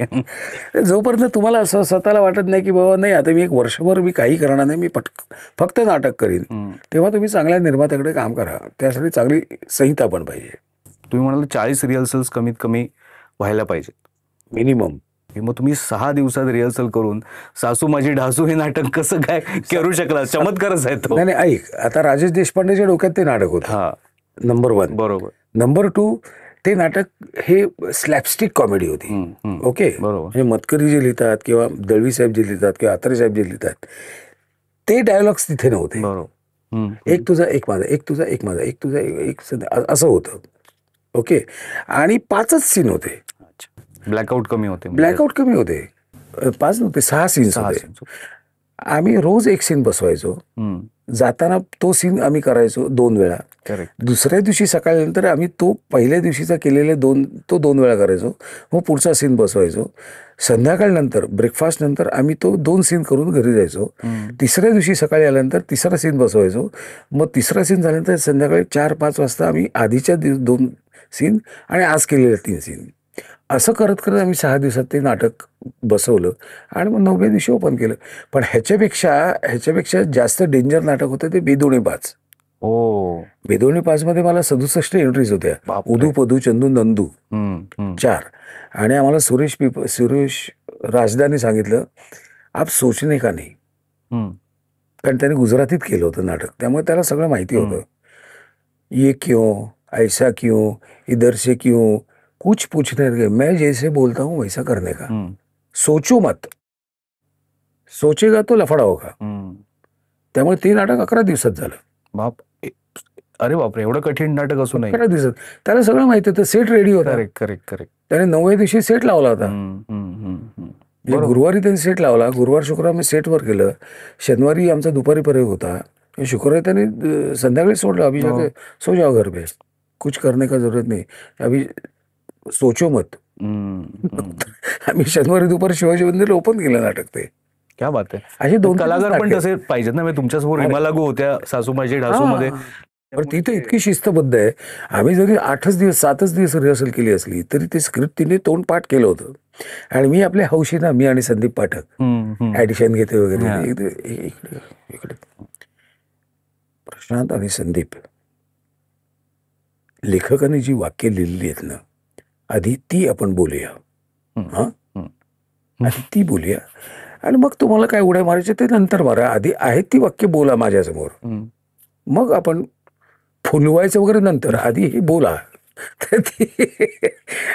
A: जोपर्यंत तुम्हाला असं स्वतःला वाटत नाही की बाबा नाही आता मी एक वर्षभर मी काही करणार नाही, मी फक्त नाटक करीन, तेव्हा तुम्ही चांगल्या निर्मात्याकडे काम करा. त्यासाठी चांगली संहिता पण पाहिजे.
B: तुम्ही म्हणाल 40 रिहर्सल्स कमीत कमी व्हायला पाहिजेत
A: मिनिमम.
B: मग तुम्ही 6 दिवसात रिहर्सल करून सासू माझी ढासू हे नाटक कसं काय करू शकला. चमत्कारच आहे तो.
A: नाही ऐक, आता राजेश देशपांडेच्या डोक्यात ते नाटक होतं, नंबर 1.
B: बरोबर.
A: नंबर 2, ते नाटक हे स्लॅपस्टिक कॉमेडी होती. ओके. म्हणजे मतकरी जे लिहितात किंवा दळवी साहेब जे लिहितात किंवा आत्रे साहेब जे लिहितात ते डायलॉग्स तिथे नव्हते. एक तुझा एक माझा, एक तुझा एक माझा, एक तुझा एक असं होतं. ओके. आणि 5च सीन होते.
B: ब्लॅकआउट कमी होते.
A: 5 नव्हते, 6 सीन्स होते. आम्ही रोज एक सीन बसवायचो. जाताना तो सीन आम्ही करायचो 2 वेळा. दुसऱ्या दिवशी सकाळी नंतर आम्ही तो पहिल्या दिवशीचा केलेले 2 वेळा करायचो. मग पुढचा सीन बसवायचो. संध्याकाळ नंतर ब्रेकफास्ट नंतर आम्ही तो 2 सीन करून घरी जायचो. तिसऱ्या दिवशी सकाळी आल्यानंतर तिसरा सीन बसवायचो. मग तिसरा सीन झाल्यानंतर संध्याकाळी 4-5 वाजता आम्ही आधीच्या 2 सीन आणि आज केलेले 3 सीन, असं करत करत आम्ही 6 दिवसात ते नाटक बसवलं आणि मग 9व्या दिवशी ओपन केलं. पण ह्याच्यापेक्षा जास्त डेंजर नाटक होतं ते बेदोणे 5. बेदोणे 5 मध्ये मला 67 एंट्रीज होत्या. उदू पदू चंदू नंदू 4. आणि आम्हाला सुरेश राजदाने सांगितलं आप सोचने का नहीं, कारण त्याने गुजरातीत केलं होतं नाटक, त्यामुळे त्याला सगळं माहिती होतं. ये क्यों, ऐसा क्यों, इधर से क्यों, कुछ पूछने लगे, मैं जैसे बोलता हूँ वैसा करने का, सोचो मत, सोचेगा तो लफड़ा होगा. त्यामुळे ते नाटक 11 दिवसात झालं.
B: अरे बापरे, एवढं कठीण नाटक असू नये.
A: 11 दिवसात. त्याला सगळं माहिती होतं, सेट रेडी होता.
B: करेक्ट.
A: त्याने 9व्या दिवशी सेट लावला होता. गुरुवारी त्यांनी सेट लावला, गुरुवार शुक्रवार मी सेटवर केलं, शनिवारी आमचा दुपारी प्रयोग होता, शुक्रवारी त्यांनी संध्याकाळी सोडलं. अभी जाके सो जाओ घर पे, कुछ करने का जरूरत नहीं, अभी सोचो मत. आम्ही शनिवारी दुपारी शिवाजी मंदिरला ओपन केलं नाटक ते.
B: क्या बात आहे.
A: असे 2-3
B: कलाकार पण
A: नाटकं.
B: तसे पाहिजेत ना, म्हणजे तुमच्यासमोर रीमा लागू होत्या सासूमाजी ढासूमध्ये.
A: हां. पण ती तर इतकी शिस्तबद्ध आहे. आम्ही जरी 8च दिवस 7च दिवस रिहर्सल केली असली तरी ते स्क्रिप्ट तिने तोंडपाठ केलं होतं. आणि मी आपल्या हौशीनं मी आणि संदीप पाठक
B: हम्म, हम्म.
A: ॲडिशन घेते
B: हां.
A: वगैरे. इकडे इकडे प्रशांत आणि संदीप लेखकाने जी वाक्य लिहिलेली आहेत ना, आधी ती आपण बोलूया. हां,
B: हम्म.
A: आधी ती बोलूया आणि मग तुम्हाला काय उड्या मारायच्या ते नंतर मारा. आधी आहेत ती वाक्य बोला माझ्यासमोर.
B: हम्म.
A: मग आपण फुलवायचं वगैरे नंतर, आधी हे बोला. तर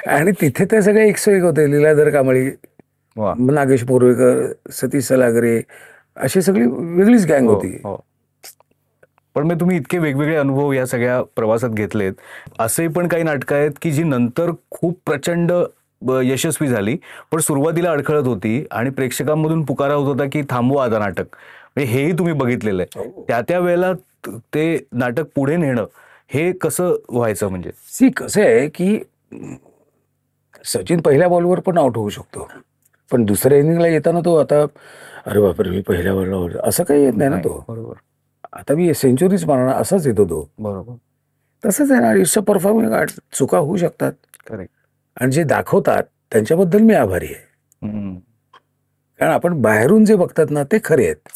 A: आणि तिथे त्या सगळ्या 101 होते. लीलाधर कांबळी,
B: वा.
A: नागेश मोरवेकर, सतीश सलागरे, अशी सगळी वेगळीच गँग
B: हो,
A: होती.
B: हो. पण मग तुम्ही इतके वेगवेगळे अनुभव या सगळ्या प्रवासात घेतलेत. असे पण काही नाटकं आहेत की जी नंतर खूप प्रचंड यशस्वी झाली, पण सुरुवातीला अडखळत होती आणि प्रेक्षकांमधून पुकारा होत होता की थांबवा आता नाटक. म्हणजे हेही तुम्ही बघितलेलं आहे. त्या वेळेला ते नाटक पुढे नेणं हे कसं व्हायचं म्हणजे?
A: कसं आहे की सचिन पहिल्या बॉलवर पण आउट होऊ शकतो, पण दुसऱ्या इनिंगला येताना तो आता अरे बापरे मी पहिल्या बॉलवर असं काही येत नाही ना तो.
B: बरोबर,
A: आता मी सेंचुरीच मारणार असाच येतो तो.
B: बरोबर.
A: तसंच आहे ना, इट्स अ परफॉर्मिंग आर्ट. चुका होऊ शकतात
B: करेक्ट.
A: आणि जे दाखवतात त्यांच्याबद्दल मी आभारी आहे. कारण आपण बाहेरून जे बघतात ना ते खरे आहेत.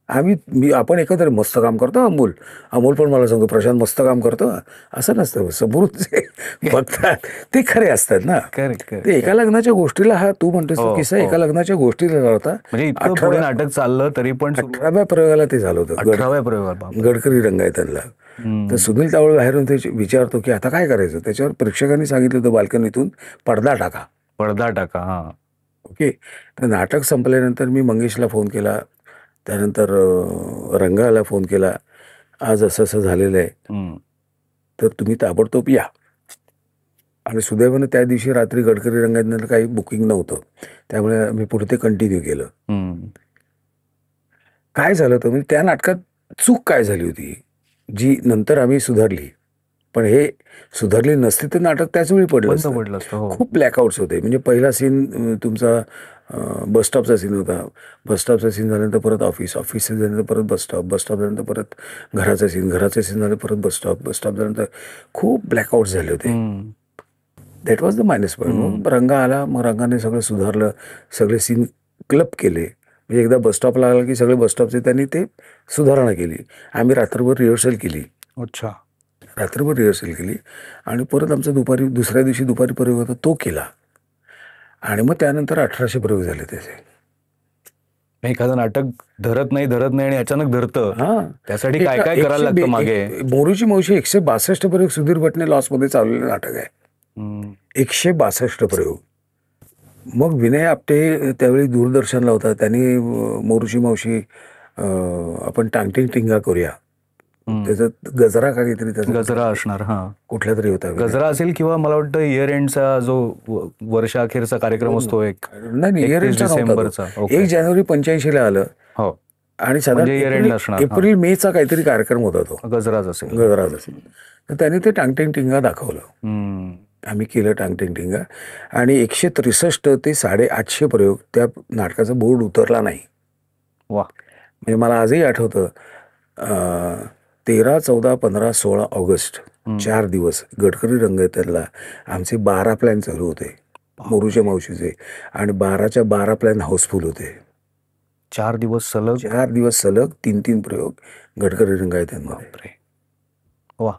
A: आपण एकत्र मस्त काम करतो. अमोल पण मला सांगतो प्रशांत मस्त काम करतो. असं नसतं. समोरून जे बघतात ते खरे असतात ना.
B: करेक्ट,
A: ते
B: करेक्ट.
A: एका लग्नाच्या गोष्टीला तू म्हणतोस तो
B: हो,
A: किस्सा
B: हो.
A: एका लग्नाच्या गोष्टीला होता.
B: म्हणजे इतकं पुढे नाटक चाललं तरी पण
A: 18व्या प्रयोगाला ते झालं होतं.
B: 18व्या प्रयोगात.
A: गडकरी रंगायतनला. तर सुनील तावळे बाहेरून ते विचारतो की आता काय करायचं. त्याच्यावर प्रेक्षकांनी सांगितलं होतं बाल्कनीतून पडदा टाका.
B: पडदा टाका. हा.
A: ओके. तर नाटक संपल्यानंतर मी मंगेशला फोन केला. त्यानंतर रंगाला फोन केला. आज असं असं झालेलं आहे, तर तुम्ही ताबडतोब या. आणि सुदैवानं त्या दिवशी रात्री गडकरी रंगायतनं काही बुकिंग नव्हतं, त्यामुळे मी पुढे ते कंटिन्यू केलं. काय झालं होतं म्हणजे त्या नाटकात चूक काय झाली होती जी नंतर आम्ही सुधारली, पण हे सुधारली नसती तर नाटक त्याच वेळी पडलं असतं. खूप ब्लॅकआउट्स होते. म्हणजे पहिला सीन तुमचा बसस्टॉपचा सीन होता. बसस्टॉपचा सीन झाल्यानंतर परत ऑफिसचं झाल्यानंतर परत बसस्टॉप झाल्यानंतर परत घराचं सीन झालं परत बसस्टॉप झाल्यानंतर खूप ब्लॅकआउट झाले होते. That was the minus point. मग रंगा आला. मग रंगाने सगळं सुधारलं. सगळे सीन क्लब केले. म्हणजे एकदा बसस्टॉपला आला की सगळे बसस्टॉपचे त्यांनी ते सुधारणा केली. आम्ही रात्रभर रिहर्सल केली.
B: अच्छा.
A: रात्रभर रिहर्सल केली आणि परत आमचा दुसऱ्या दिवशी दुपारी प्रयोग होता तो केला. आणि मग त्यानंतर 1800 प्रयोग झाले त्याचे.
B: एखादं नाटक धरत नाही आणि अचानक धरतं.
A: हां.
B: त्यासाठी काय काय करायला लागतं मागे.
A: मोरूची मावशी 162 प्रयोग सुधीर भटने लॉसमध्ये चाललेलं नाटक आहे. 162 प्रयोग. मग विनय आपटे त्यावेळी दूरदर्शनला होता. त्यांनी मोरूची मावशी आपण टांगटिंग टिंगा करूया. त्याच्यात गजरा का काहीतरी त्याचा
B: गजरा असणार. हा.
A: कुठल्या तरी होता
B: गजरा असेल किंवा मला वाटतं इयर एंडचा जो वर्षाअखेरचा कार्यक्रम असतो एक.
A: नाही इयर एंडचा
B: डिसेंबरचा.
A: 1 जानेवारी 85 ला आलं.
B: हो.
A: आणि साधारण एप्रिल मेचा काहीतरी कार्यक्रम होता तो.
B: गजराज असेल.
A: तर त्यांनी ते टांगटिंग टिंगा दाखवलं. आम्ही केलं टांगटिंग टिंगा आणि 163 ते 850 प्रयोग त्या नाटकाचा बोर्ड उतरला नाही.
B: वा.
A: म्हणजे मला आजही आठवतं 13, 14, 15, 16 ऑगस्ट 4 दिवस गडकरी रंगायतनला आमचे 12 प्लॅन चालू होते मोरूच्या मावशीचे आणि 12च्या 12 प्लॅन हाऊसफुल होते.
B: 4 दिवस सलग
A: 3 प्रयोग गडकरी रंगायतनमध्ये.
B: वा.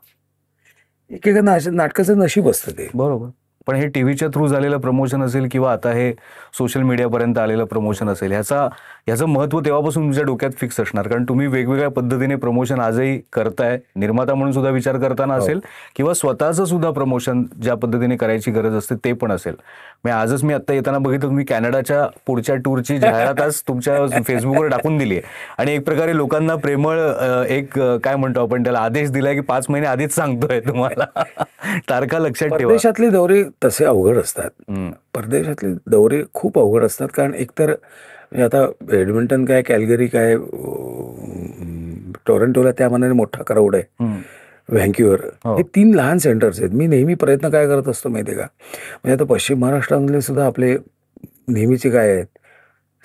A: एकेका नाटकाचं नशीब असतं ते.
B: बरोबर. पण हे टीव्हीच्या थ्रू झालेलं प्रमोशन असेल किंवा आता हे सोशल मीडियापर्यंत आलेलं प्रमोशन असेल, ह्याचं महत्त्व तेव्हापासून तुमच्या डोक्यात फिक्स असणार. कारण तुम्ही वेगवेगळ्या पद्धतीने प्रमोशन आजही करताय. निर्माता म्हणून सुद्धा विचार करताना असेल किंवा स्वतःचं सुद्धा प्रमोशन ज्या पद्धतीने करायची गरज असते ते पण असेल. आजच मी आता येताना बघितलं तुम्ही कॅनडाच्या पुढच्या टूरची जाहिरात आज तुमच्या फेसबुकवर टाकून दिली आहे आणि एक प्रकारे लोकांना प्रेमळ एक काय म्हणतो आपण त्याला आदेश दिलाय की 5 महिने आधीच सांगतोय तुम्हाला तारखा लक्षात ठेवा.
A: परदेशातले दौरे तसे अवघड असतात. परदेशातले दौरे खूप अवघड असतात. कारण एकतर आता एडमिंटन काय, कॅल्गरी काय, टोरंटोला त्या मनाने मोठा क्राऊड आहे. व्हँक्युअर हे 3 लहान सेंटर्स आहेत. मी नेहमी प्रयत्न काय करत असतो माहिती आहे का, म्हणजे आता पश्चिम महाराष्ट्रामधले सुद्धा आपले नेहमीचे काय आहेत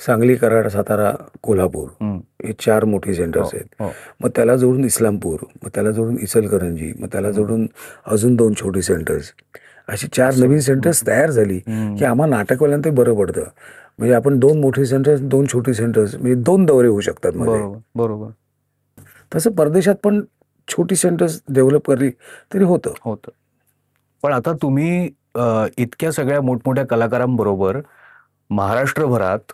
A: सांगली, कराड, सातारा, कोल्हापूर
B: हम्म.
A: हे 4 मोठे सेंटर्स आहेत.
B: हो.
A: मग त्याला जोडून इस्लामपूर, मग त्याला जोडून इचलकरंजी, मग त्याला जोडून अजून 2 छोटी सेंटर्स, अशी 4 नवीन सेंटर्स तयार झाली की आम्हाला नाटकवाल्यांना ते बरं पडतं. म्हणजे आपण 2 मोठी सेंटर्स, 2 छोटी सेंटर्स, म्हणजे 2 दौरे होऊ शकतात मध्ये.
B: बरोबर बरोबर
A: तसं परदेशात पण छोटी सेंटर्स डेव्हलप करली तरी होतं.
B: होतं. पण आता तुम्ही इतक्या सगळ्या मोठमोठ्या कलाकारांबरोबर महाराष्ट्रभरात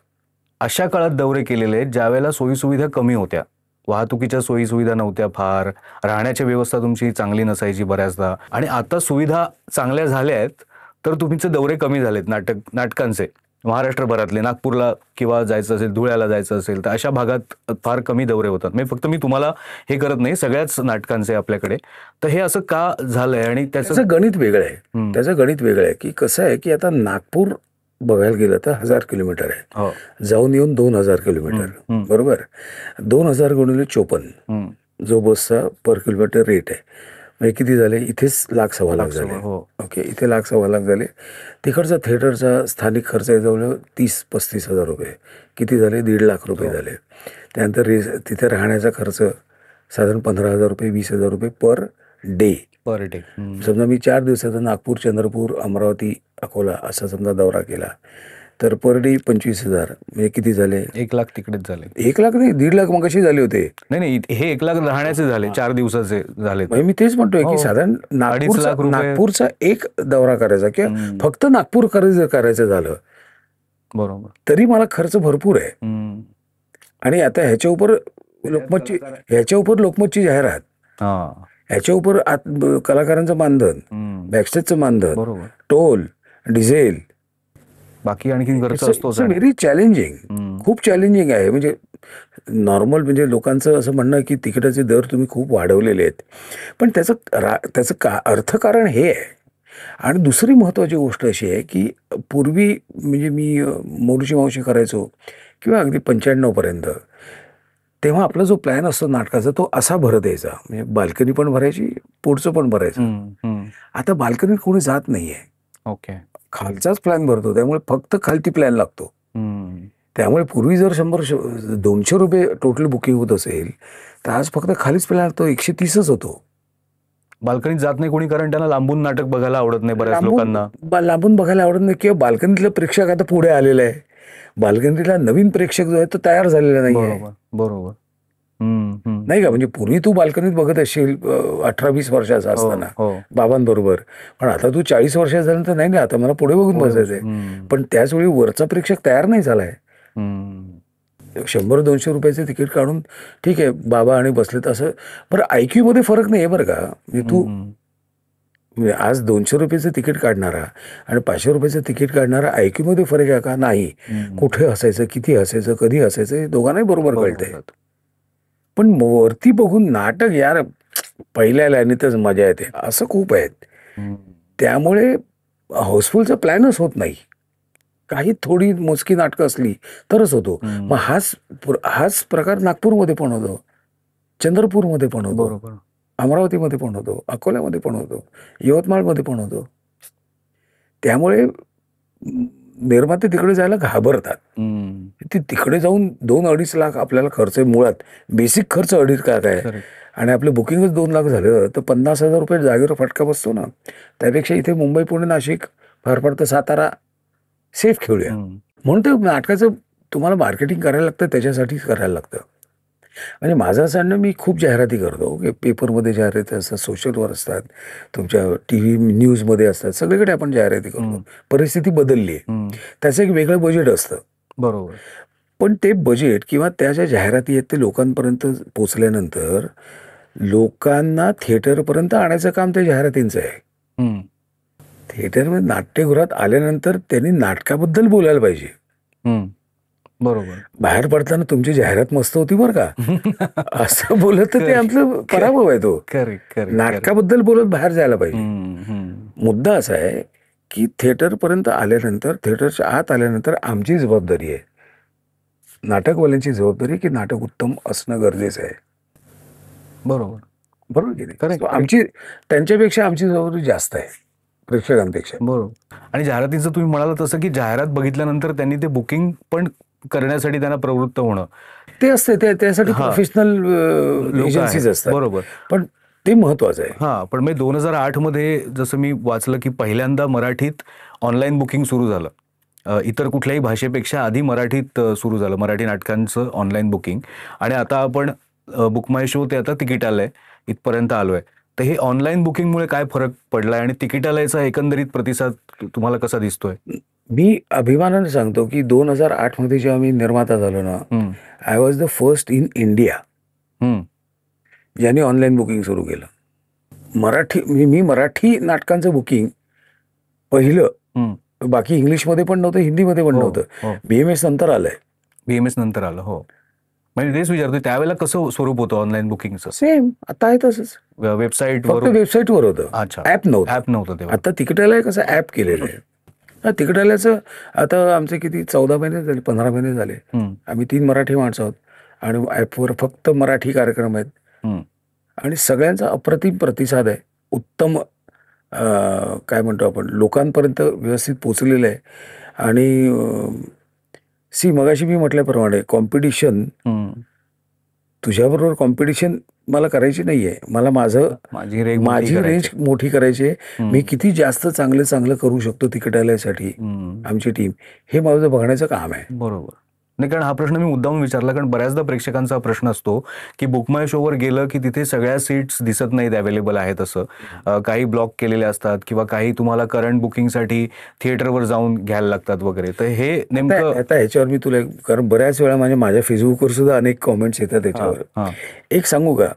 B: अशा काळात दौरे केलेले आहेत ज्यावेळेला सोयीसुविधा कमी होत्या, वाहतुकीच्या सोयीसुविधा नव्हत्या, फार राहण्याची व्यवस्था तुमची चांगली नसायची बऱ्याचदा, आणि आता सुविधा चांगल्या झाल्या आहेत तर तुमचे दौरे कमी झालेत नाटकांचे महाराष्ट्रभरातले. नागपूरला किंवा जायचं असेल, धुळ्याला जायचं असेल तर अशा भागात फार कमी दौरे होतात. म्हणजे फक्त मी तुम्हाला हे करत नाही, सगळ्याच नाटकांचे आपल्याकडे. तर हे असं का झालंय आणि
A: त्याचं गणित वेगळं आहे. त्याचं गणित वेगळं आहे की कसं आहे की आता नागपूर बघायला गेलं तर 1000 किलोमीटर आहे,
B: हो.
A: जाऊन येऊन 2000 किलोमीटर, बरोबर. 2000 गुणिले 54 जो बसचा पर किलोमीटर रेट आहे, म्हणजे किती झाले, इथेच 1,00,000-1,15,00,000 झाले.
B: हो.
A: ओके, इथे 1,00,000-1,15,00,000 झाले. तिकडचा थिएटरचा स्थानिक खर्च आहे जवळ 30-35 हजार रुपये, किती झाले, 1,50,000 रुपये झाले. त्यानंतर तिथे राहण्याचा खर्च साधारण 15,000 रुपये, 20,000 रुपये पर डे.
B: Per day.
A: समजा मी 4 दिवसाचा नागपूर, चंद्रपूर, अमरावती, अकोला असा समजा दौरा केला तर पर डे 25,000, म्हणजे किती झाले,
B: 1,00,000 तिकडेच झाले.
A: 1,00,000 नाही, 1,50,000 मग कशी झाले होते.
B: नाही, हे 1,00,000 राहण्याचे झाले, 4 दिवसाचे झाले.
A: म्हणजे मी तेच म्हणतोय की साधारण
B: 2.5 लाख रुपये.
A: नागपूरचा एक दौरा करायचा किंवा फक्त नागपूर करायचं झालं
B: बरोबर
A: तरी मला खर्च भरपूर आहे. आणि आता ह्याच्या उपर लोकमतची जाहिरात, ह्याच्या उपर कलाकारांचं मानधन, बॅकस्टेजचं मानधन,
B: बरोबर,
A: टोल, डिझेल,
B: बाकी आणखी खर्च असतो.
A: व्हेरी चॅलेंजिंग, खूप चॅलेंजिंग आहे. म्हणजे नॉर्मल म्हणजे लोकांचं असं म्हणणं की तिकिटाचे दर तुम्ही खूप वाढवलेले आहेत, पण त्याचं अर्थकारण हे आहे. आणि दुसरी महत्त्वाची गोष्ट अशी आहे की पूर्वी म्हणजे मी मोरूची मावशी करायचो किंवा अगदी 95पर्यंत, तेव्हा आपला जो प्लॅन असतो नाटकाचा तो असा भरत यायचा, म्हणजे बाल्कनी पण भरायची, पुढचं पण भरायचं. आता बाल्कनीत कोणी जात नाहीये.
B: ओके,
A: खालचाच प्लॅन भरतो, त्यामुळे फक्त खालती प्लॅन लागतो. त्यामुळे पूर्वी जर 100-200 रुपये टोटल बुकिंग होत असेल तर आज फक्त खालीच प्लॅन तो 130च होतो.
B: बाल्कनीत जात नाही कोणी, कारण त्यांना लांबून नाटक बघायला आवडत नाही बऱ्याच लोकांना.
A: लांबून बघायला आवडत नाही किंवा बाल्कनीतलं प्रेक्षक आता पुढे आलेलं आहे. बाल्कनीतला नवीन प्रेक्षक जो आहे तो तयार झालेला नाही.
B: बरोबर
A: नाही का. म्हणजे पूर्वी तू बाल्कनीत बघत असशील 18-20 वर्षाचा असताना बाबांबरोबर, पण आता तू 40 वर्षाचा झाल्यानंतर नाही ना, आता मला पुढे बघून बसायचंय. पण त्याच वेळी वरचा प्रेक्षक तयार नाही झालाय. 100-200 रुपयाचे तिकीट काढून ठीक आहे बाबा आणि बसलेत असं. बरं, IQ मध्ये फरक नाही आहे बरं का. म्हणजे तू आज 200 रुपयाचं तिकीट काढणारा आणि 500 रुपयाचं तिकीट काढणारा IQ मध्ये फरक आहे का? नाही. कुठे हसायचं, किती हसायचं, कधी हसायचं हे दोघांनाही बरोबर कळतंय. पण वरती बघून नाटक यार पहिल्या लाईनीतच मजा येते असं खूप आहेत. त्यामुळे हाऊसफुलचा प्लॅनच होत नाही. काही थोडी मोजकी नाटकं असली तरच होतो. मग हाच प्रकार नागपूरमध्ये पण होतो, चंद्रपूरमध्ये पण होतो, अमरावतीमध्ये पण होतो, अकोल्यामध्ये पण होतो, यवतमाळमध्ये पण होतो. त्यामुळे निर्माते तिकडे जायला घाबरतात. तिकडे जाऊन 2-2.5 लाख आपल्याला खर्च आहे, मुळात बेसिक खर्च 2.5 लाख आहे आणि आपलं बुकिंगच 2 लाख झालं तर 50,000 रुपये जागेवर फटका बसतो ना. त्यापेक्षा इथे मुंबई, पुणे, नाशिक, फार फार तर सातारा सेफ खेळूया. म्हणून ते नाटकाचं तुम्हाला मार्केटिंग करायला लागतं, त्याच्यासाठीच करायला लागतं. म्हणजे माझं असं म्हणणं, मी खूप जाहिराती करतो की पेपरमध्ये जाहिराती असतात, सोशलवर असतात, तुमच्या TV न्यूजमध्ये असतात, सगळीकडे आपण जाहिराती करतो. परिस्थिती बदलली आहे, त्याचं एक वेगळं बजेट असतं.
B: बरोबर.
A: पण ते बजेट किंवा त्या ज्या जाहिराती आहेत ते लोकांपर्यंत पोचल्यानंतर लोकांना थिएटरपर्यंत आणायचं काम त्या जाहिरातींचं आहे. थिएटरमध्ये नाट्यगृहात आल्यानंतर त्यांनी नाटकाबद्दल बोलायला पाहिजे.
B: बरोबर.
A: बाहेर पडताना तुमची जाहिरात मस्त होती बरं का असं बोलत तर ते आमचं पराभव आहे. तो नाटकाबद्दल बोलत बाहेर जायला पाहिजे. मुद्दा असा आहे की थिएटरपर्यंत आल्यानंतर, थिएटरच्या आत आल्यानंतर आमची जबाबदारी आहे, नाटकवाल्यांची जबाबदारी की नाटक उत्तम असणं गरजेचं आहे. बरोबर की नाही. आमची त्यांच्यापेक्षा आमची जबाबदारी जास्त आहे प्रेक्षकांपेक्षा.
B: बरोबर. आणि जाहिरातीचं तुम्ही म्हणाला तसं की जाहिरात बघितल्यानंतर त्यांनी ते बुकिंग पण करण्यासाठी त्यांना प्रवृत्त होणं
A: ते असते, त्यासाठी
B: हा.
A: प्रोफेशनल
B: लोकं
A: एजन्सीज
B: आहेत.
A: असतात.
B: बरोबर.
A: पण ते महत्वाचं आहे.
B: हां, पण मी 2008 मध्ये जसं मी वाचलं, की पहिल्यांदा मराठीत ऑनलाईन बुकिंग सुरू झालं. इतर कुठल्याही भाषेपेक्षा आधी मराठीत सुरू झालं, मराठी नाटकांचं ऑनलाईन बुकिंग. आणि आता आपण बुक माय शो ते आता तिकिटालय इथपर्यंत आलोय. तर हे ऑनलाईन बुकिंगमुळे काय फरक पडलाय आणि तिकिटालयाचा एकंदरीत प्रतिसाद तुम्हाला कसा दिसतोय?
A: मी अभिमानाने सांगतो की 2008 मध्ये जेव्हा मी निर्माता झालो ना,
B: हं,
A: I was the first in India
B: हं,
A: ज्यांनी ऑनलाईन बुकिंग सुरू केलं. मी मराठी नाटकांचं बुकिंग पहिलं,
B: हं.
A: बाकी इंग्लिशमध्ये पण नव्हतं, हिंदीमध्ये पण
B: हो,
A: नव्हतं.
B: हो.
A: BMS नंतर आलंय.
B: BMS नंतर आलं. हो. म्हणजे तेच विचारतोय त्यावेळेला कसं स्वरूप होतं ऑनलाईन बुकिंगचं?
A: सेम आता आहे तसंच.
B: वेबसाईटवर
A: फक्त वेबसाईटवर होतं,
B: अच्छा.
A: ऍप नव्हतं.
B: ॲप नव्हतं तेव्हा.
A: आता तिकिटालय कसं ऍप केलेलं आहे. तिकिटालयाचं आता आमचे किती 14 महिने झाले, 15 महिने झाले.
B: हं,
A: आम्ही 3 मराठी माणसं आहोत आणि ॲपवर फक्त मराठी कार्यक्रम आहेत
B: हं.
A: आणि सगळ्यांचा अप्रतिम प्रतिसाद आहे. उत्तम काय म्हणतो आपण, लोकांपर्यंत व्यवस्थित पोचलेलं आहे. आणि मगाशी मी म्हटल्याप्रमाणे कॉम्पिटिशन,
B: हं.
A: तुझ्याबरोबर कॉम्पिटिशन मला करायची नाहीये. मला
B: माझी रेंज
A: माझी रेंज मोठी करायची आहे.
B: हं.
A: मी किती जास्त चांगलं करू शकतो तिकिटालयासाठी, आमची टीम, हे माझं बघण्याचं काम आहे.
B: बरोबर. नाही, कारण हा प्रश्न मी मुद्दामून विचारला, कारण बऱ्याचदा प्रेक्षकांचा हा प्रश्न असतो की बुक माय शोवर गेलं की तिथे सगळ्या सीट्स दिसत नाहीत अवेलेबल आहेत असं. काही ब्लॉक केलेले असतात किंवा काही तुम्हाला करंट बुकिंगसाठी थिएटरवर जाऊन घ्यायला लागतात वगैरे. तर हे नेमकं
A: आता ह्याच्यावर मी तुला कारण बऱ्याच वेळा माझ्या फेसबुकवर सुद्धा अनेक कॉमेंट्स येतात त्याच्यावर.
B: हां.
A: एक सांगू का,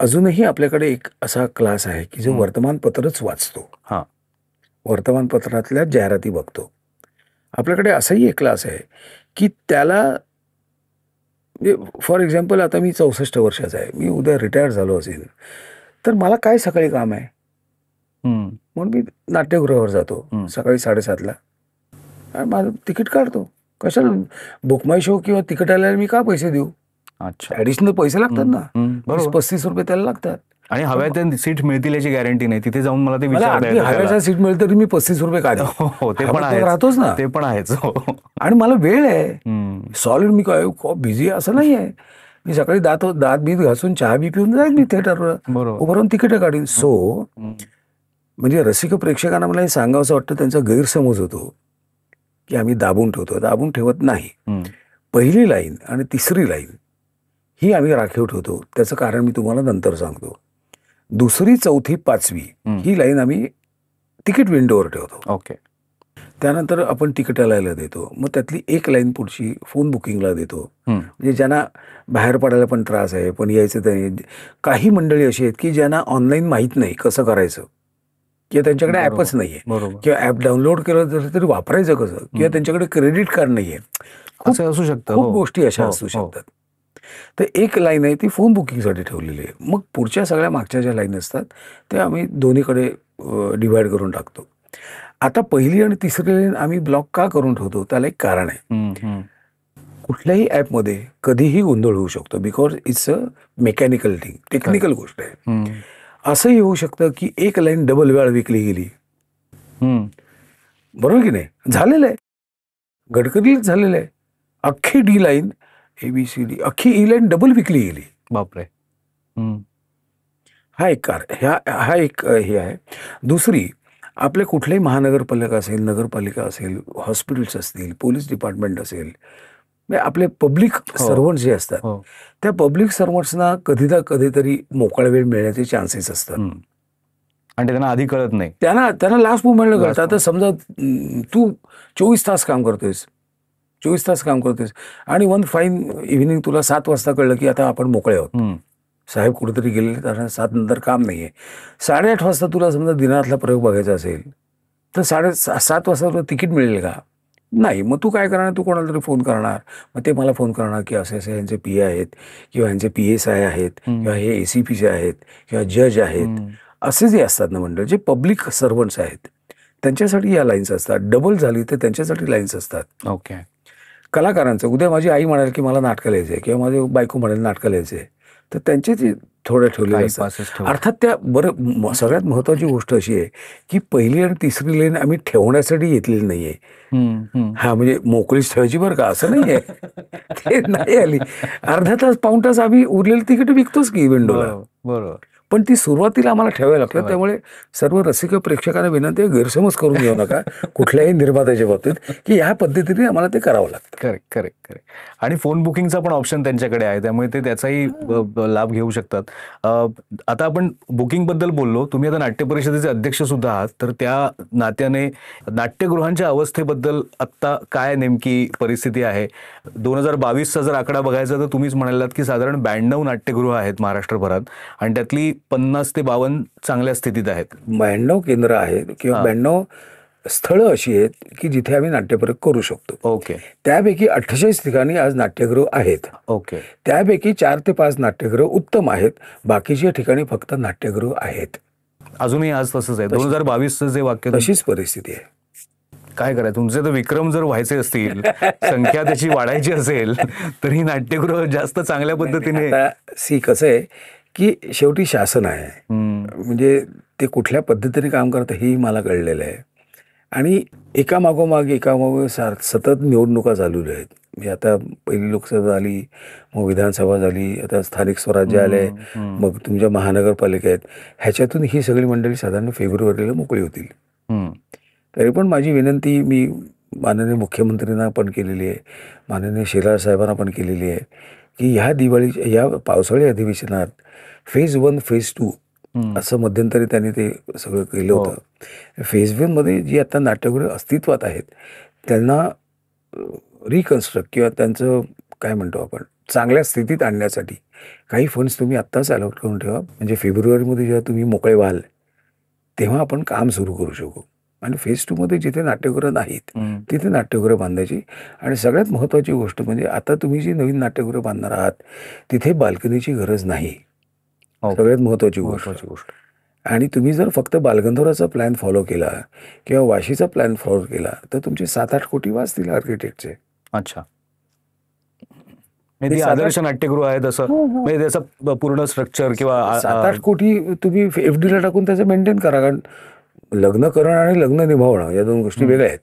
A: अजूनही आपल्याकडे एक असा क्लास आहे की जो वर्तमानपत्रच वाचतो,
B: हां.
A: वर्तमानपत्रातल्या जाहिराती बघतो. आपल्याकडे असाही एक क्लास आहे की त्याला, फॉर एक्झाम्पल आता मी 64 वर्षाचा आहे, मी उद्या रिटायर झालो असेल तर मला काय सकाळी काम आहे,
B: हं.
A: म्हणून मी नाट्यगृहावर जातो
B: हं.
A: सकाळी 7:30 आणि माझं तिकीट काढतो. कशाला बुक माय शो किंवा तिकिटाला मी का पैसे देऊ?
B: अच्छा.
A: ॲडिशनल पैसे लागतात ना,
B: बरोबर.
A: 35 रुपये त्याला लागतात.
B: आणि हव्या त्या सीट मिळतील याची गॅरंटी नाही. तिथे जाऊन मला ते
A: मला
B: विचारता
A: अगदी
B: येतं
A: हव्याचा
B: त्याला.
A: सीट मिळेल तरी मी 35 रुपये का देऊ?
B: हो, ते
A: हा
B: पण
A: मग
B: आहेच.
A: राहतोच ना.
B: ते पण आहेच. हो.
A: आणि मला वेळ आहे
B: हं.
A: सॉलिड, मी काय बिझी असं नाही आहे. मी सकाळी दात बीत घासून चहा बी पिऊन जाईल मी थिएटरवर,
B: बरोबर.
A: उभं राहून तिकीट काढीन.
B: हं.
A: म्हणजे रसिक प्रेक्षकांना मला हे सांगावं वाटतं, त्यांचा गैरसमज होतो की आम्ही दाबून ठेवतो. दाबून ठेवत नाही.
B: हं.
A: पहिली लाईन आणि तिसरी लाईन ही आम्ही राखीव ठेवतो. त्याचं कारण मी तुम्हाला नंतर सांगतो. दुसरी, चौथी, पाचवी ही लाईन आम्ही तिकीट विंडोवर ठेवतो.
B: ओके.
A: त्यानंतर आपण तिकिटालयाला देतो. मग त्यातली एक लाईन पुढची फोन बुकिंगला देतो.
B: हं.
A: म्हणजे ज्यांना बाहेर पडायला पण त्रास आहे, पण यायचं नाही. काही मंडळी अशी आहेत की ज्यांना ऑनलाईन माहीत नाही कसं करायचं, किंवा त्यांच्याकडे ॲपच नाही आहे,
B: बरोबर.
A: किंवा ॲप डाउनलोड केलं तरी वापरायचं कसं, किंवा त्यांच्याकडे क्रेडिट कार्ड नाही आहे.
B: असं असू शकतं.
A: खूप
B: हो.
A: गोष्टी अशा
B: हो,
A: असू
B: हो.
A: शकतात. तर एक लाईन आहे ती फोन बुकिंगसाठी ठेवलेली आहे. मग पुढच्या सगळ्या मागच्या ज्या लाईन असतात त्या आम्ही दोन्हीकडे डिवाइड करून टाकतो. आता पहिली आणि तिसरी लाईन आम्ही ब्लॉक का करून ठेवतो, त्याला एक कारण आहे.
B: हं, हं.
A: कुठल्याही ॲपमध्ये कधीही गोंधळ होऊ शकतो, because it's a mechanical thing, technical गोष्ट आहे.
B: हं.
A: असंही होऊ शकतं की एक लाईन डबल वेळा विकली गेली,
B: हं.
A: बरोबर की नाही? झालेलं आहे, गडकरीलाच झालेलं आहे. अख्खी डी लाईन, ABCD अख्खी ई लाईन डबल विकली गेली.
B: बापरे. हं.
A: हा एक हा एक हे आहे. दुसरी, आपले कुठल्याही महानगरपालिका असेल, नगरपालिका असेल, हॉस्पिटल्स असतील, पोलीस डिपार्टमेंट असेल, म्हणजे आपले पब्लिक सर्वंट्स जे असतात,
B: हो.
A: त्या पब्लिक सर्वंट्सना कधी ना कधीतरी मोकळा वेळ मिळण्याचे चान्सेस असतात.
B: हं. आणि ते त्यांना आधी कळत नाही.
A: त्यांना लास्ट मुवमेंटला कळतं. आता समजा तू 24 तास काम करतोयस, 24 तास काम करतोयस आणि वन फाईन इव्हिनिंग तुला 7 वाजता कळलं की आता आपण मोकळे आहोत,
B: हं.
A: साहेब कुठेतरी गेलेले, कारण 7 नंतर काम नाही आहे. 8:30 वाजता तुला समजा दिनातला प्रयोग बघायचा असेल तर 7:30 वाजता तुला तिकीट मिळेल का? नाही. मग तू काय करणार, तू कोणाला तरी फोन करणार. मग ते मला फोन करणार की असे असे यांचे PA आहेत, किंवा यांचे PSI आहेत, किंवा हे ACPचे आहेत, किंवा जज आहेत. असे जे असतात ना मंडळ, जे पब्लिक सर्वंट्स आहेत, त्यांच्यासाठी या लाईन्स असतात. डबल झाली तर त्यांच्यासाठी लाईन्स असतात.
B: ओके.
A: कलाकारांचं, उद्या माझी आई म्हणाल की मला नाटकं लिहायचं आहे, किंवा माझी बायको म्हणेल नाटकं लिहायचं आहे, तर त्यांचे जे थोड्या ठेवलेल्या
B: काही
A: असतात.
B: passes ठेवले.
A: अर्थात त्या सगळ्यात महत्वाची गोष्ट अशी आहे की पहिली आणि तिसरी लेन आम्ही ठेवण्यासाठी घेतलेली नाहीये. हा म्हणजे मोकळीच ठेवायची बरं का, असं नाहीये. ते नाही आली. अर्धा तास पाऊण तास आम्ही उरलेली तिकीट विकतोच की विंडोला.
B: बरोबर, बरोबर.
A: पण ती सुरुवातीला आम्हाला ठेवावी लागतात. त्यामुळे सर्व रसिक प्रेक्षकांना विनंती आहे, गैरसमज करून घेऊ नका कुठल्याही निर्मात्याच्या बाबतीत, की ह्या पद्धतीने आम्हाला ते करावं लागतं.
B: Correct, correct, correct. आणि फोन बुकिंगचा पण ऑप्शन त्यांच्याकडे आहे, त्यामुळे ते त्याचाही लाभ घेऊ शकतात. आता आपण बुकिंग बद्दल बोललो, तुम्ही आता नाट्य परिषदेचे अध्यक्ष सुद्धा आहात, तर त्या नात्याने नाट्यगृहांच्या अवस्थेबद्दल आत्ता काय नेमकी परिस्थिती आहे? 2022चा जर आकडा बघायचा तर तुम्हीच म्हणालात की साधारण 92 नाट्यगृह आहेत महाराष्ट्रभरात आणि त्यातली 50 ते 52 चांगल्या स्थितीत आहेत.
A: 92 केंद्र आहेत किंवा 92 स्थळं अशी आहेत की जिथे आम्ही नाट्यप्रयोग करू शकतो.
B: ओके,
A: त्यापैकी 48 ठिकाणी आज नाट्यगृह आहेत.
B: ओके.
A: त्यापैकी 4 ते 5 नाट्यगृह उत्तम आहेत. बाकीच्या ठिकाणी फक्त नाट्यगृह आहेत.
B: अजूनही आज तसंच आहे. 2022चं जे वाक्य
A: तशीच परिस्थिती आहे.
B: काय करायचं, तुमचे तर विक्रम जर व्हायचे असतील, संख्या त्याची वाढायची असेल, तर ही नाट्यगृह जास्त चांगल्या पद्धतीने.
A: आता कसं आहे की शेवटी शासन आहे, म्हणजे ते कुठल्या पद्धतीने काम करतं हेही मला कळलेलं आहे. आणि एकामागोमाग सतत निवडणुका चालू आहेत. म्हणजे आता पहिली लोकसभा झाली, मग विधानसभा झाली, आता स्थानिक स्वराज्य आले, मग तुमच्या महानगरपालिका आहेत. ह्याच्यातून ही सगळी मंडळी साधारण फेब्रुवारीला मोकळी होतील. तरी पण माझी विनंती मी माननीय मुख्यमंत्र्यांना पण केलेली आहे, माननीय शिराळ साहेबांना पण केलेली आहे की ह्या पावसाळी अधिवेशनात फेज 1 फेज 2 असं मध्यंतरी त्यांनी ते सगळं केलं होतं. फेज 1 मध्ये जी आता नाट्यगृह अस्तित्वात आहेत त्यांना रिकन्स्ट्रक्ट किंवा त्यांचं काय म्हणतो आपण चांगल्या स्थितीत आणण्यासाठी काही फंड्स तुम्ही आत्ताच अलॉट करून ठेवा. म्हणजे फेब्रुवारीमध्ये जेव्हा तुम्ही मोकळे व्हाल तेव्हा आपण काम सुरू करू शकू. आणि फेज 2 मध्ये जिथे नाट्यगृह नाहीत तिथे नाट्यगृह बांधायची. आणि सगळ्यात महत्त्वाची गोष्ट म्हणजे आता तुम्ही जी नवीन नाट्यगृह बांधणार आहात तिथे बाल्कनीची गरज नाही. सगळ्यात महत्त्वाची गोष्ट. आणि तुम्ही जर फक्त बालगंधर्वाचा प्लॅन फॉलो केला किंवा वाशीचा प्लॅन फॉलो केला तर तुमचे 7-8 कोटी वाचतील आर्किटेक्टचे.
B: अच्छा, म्हणजे आदर्श नाट्यगृह आहे तसं, म्हणजे त्याचं पूर्ण स्ट्रक्चर किंवा
A: 7-8 कोटी तुम्ही FD ला टाकून त्याचं मेंटेन करा. कारण लग्न करणं आणि लग्न निभावणं या दोन गोष्टी वेगळ्या आहेत.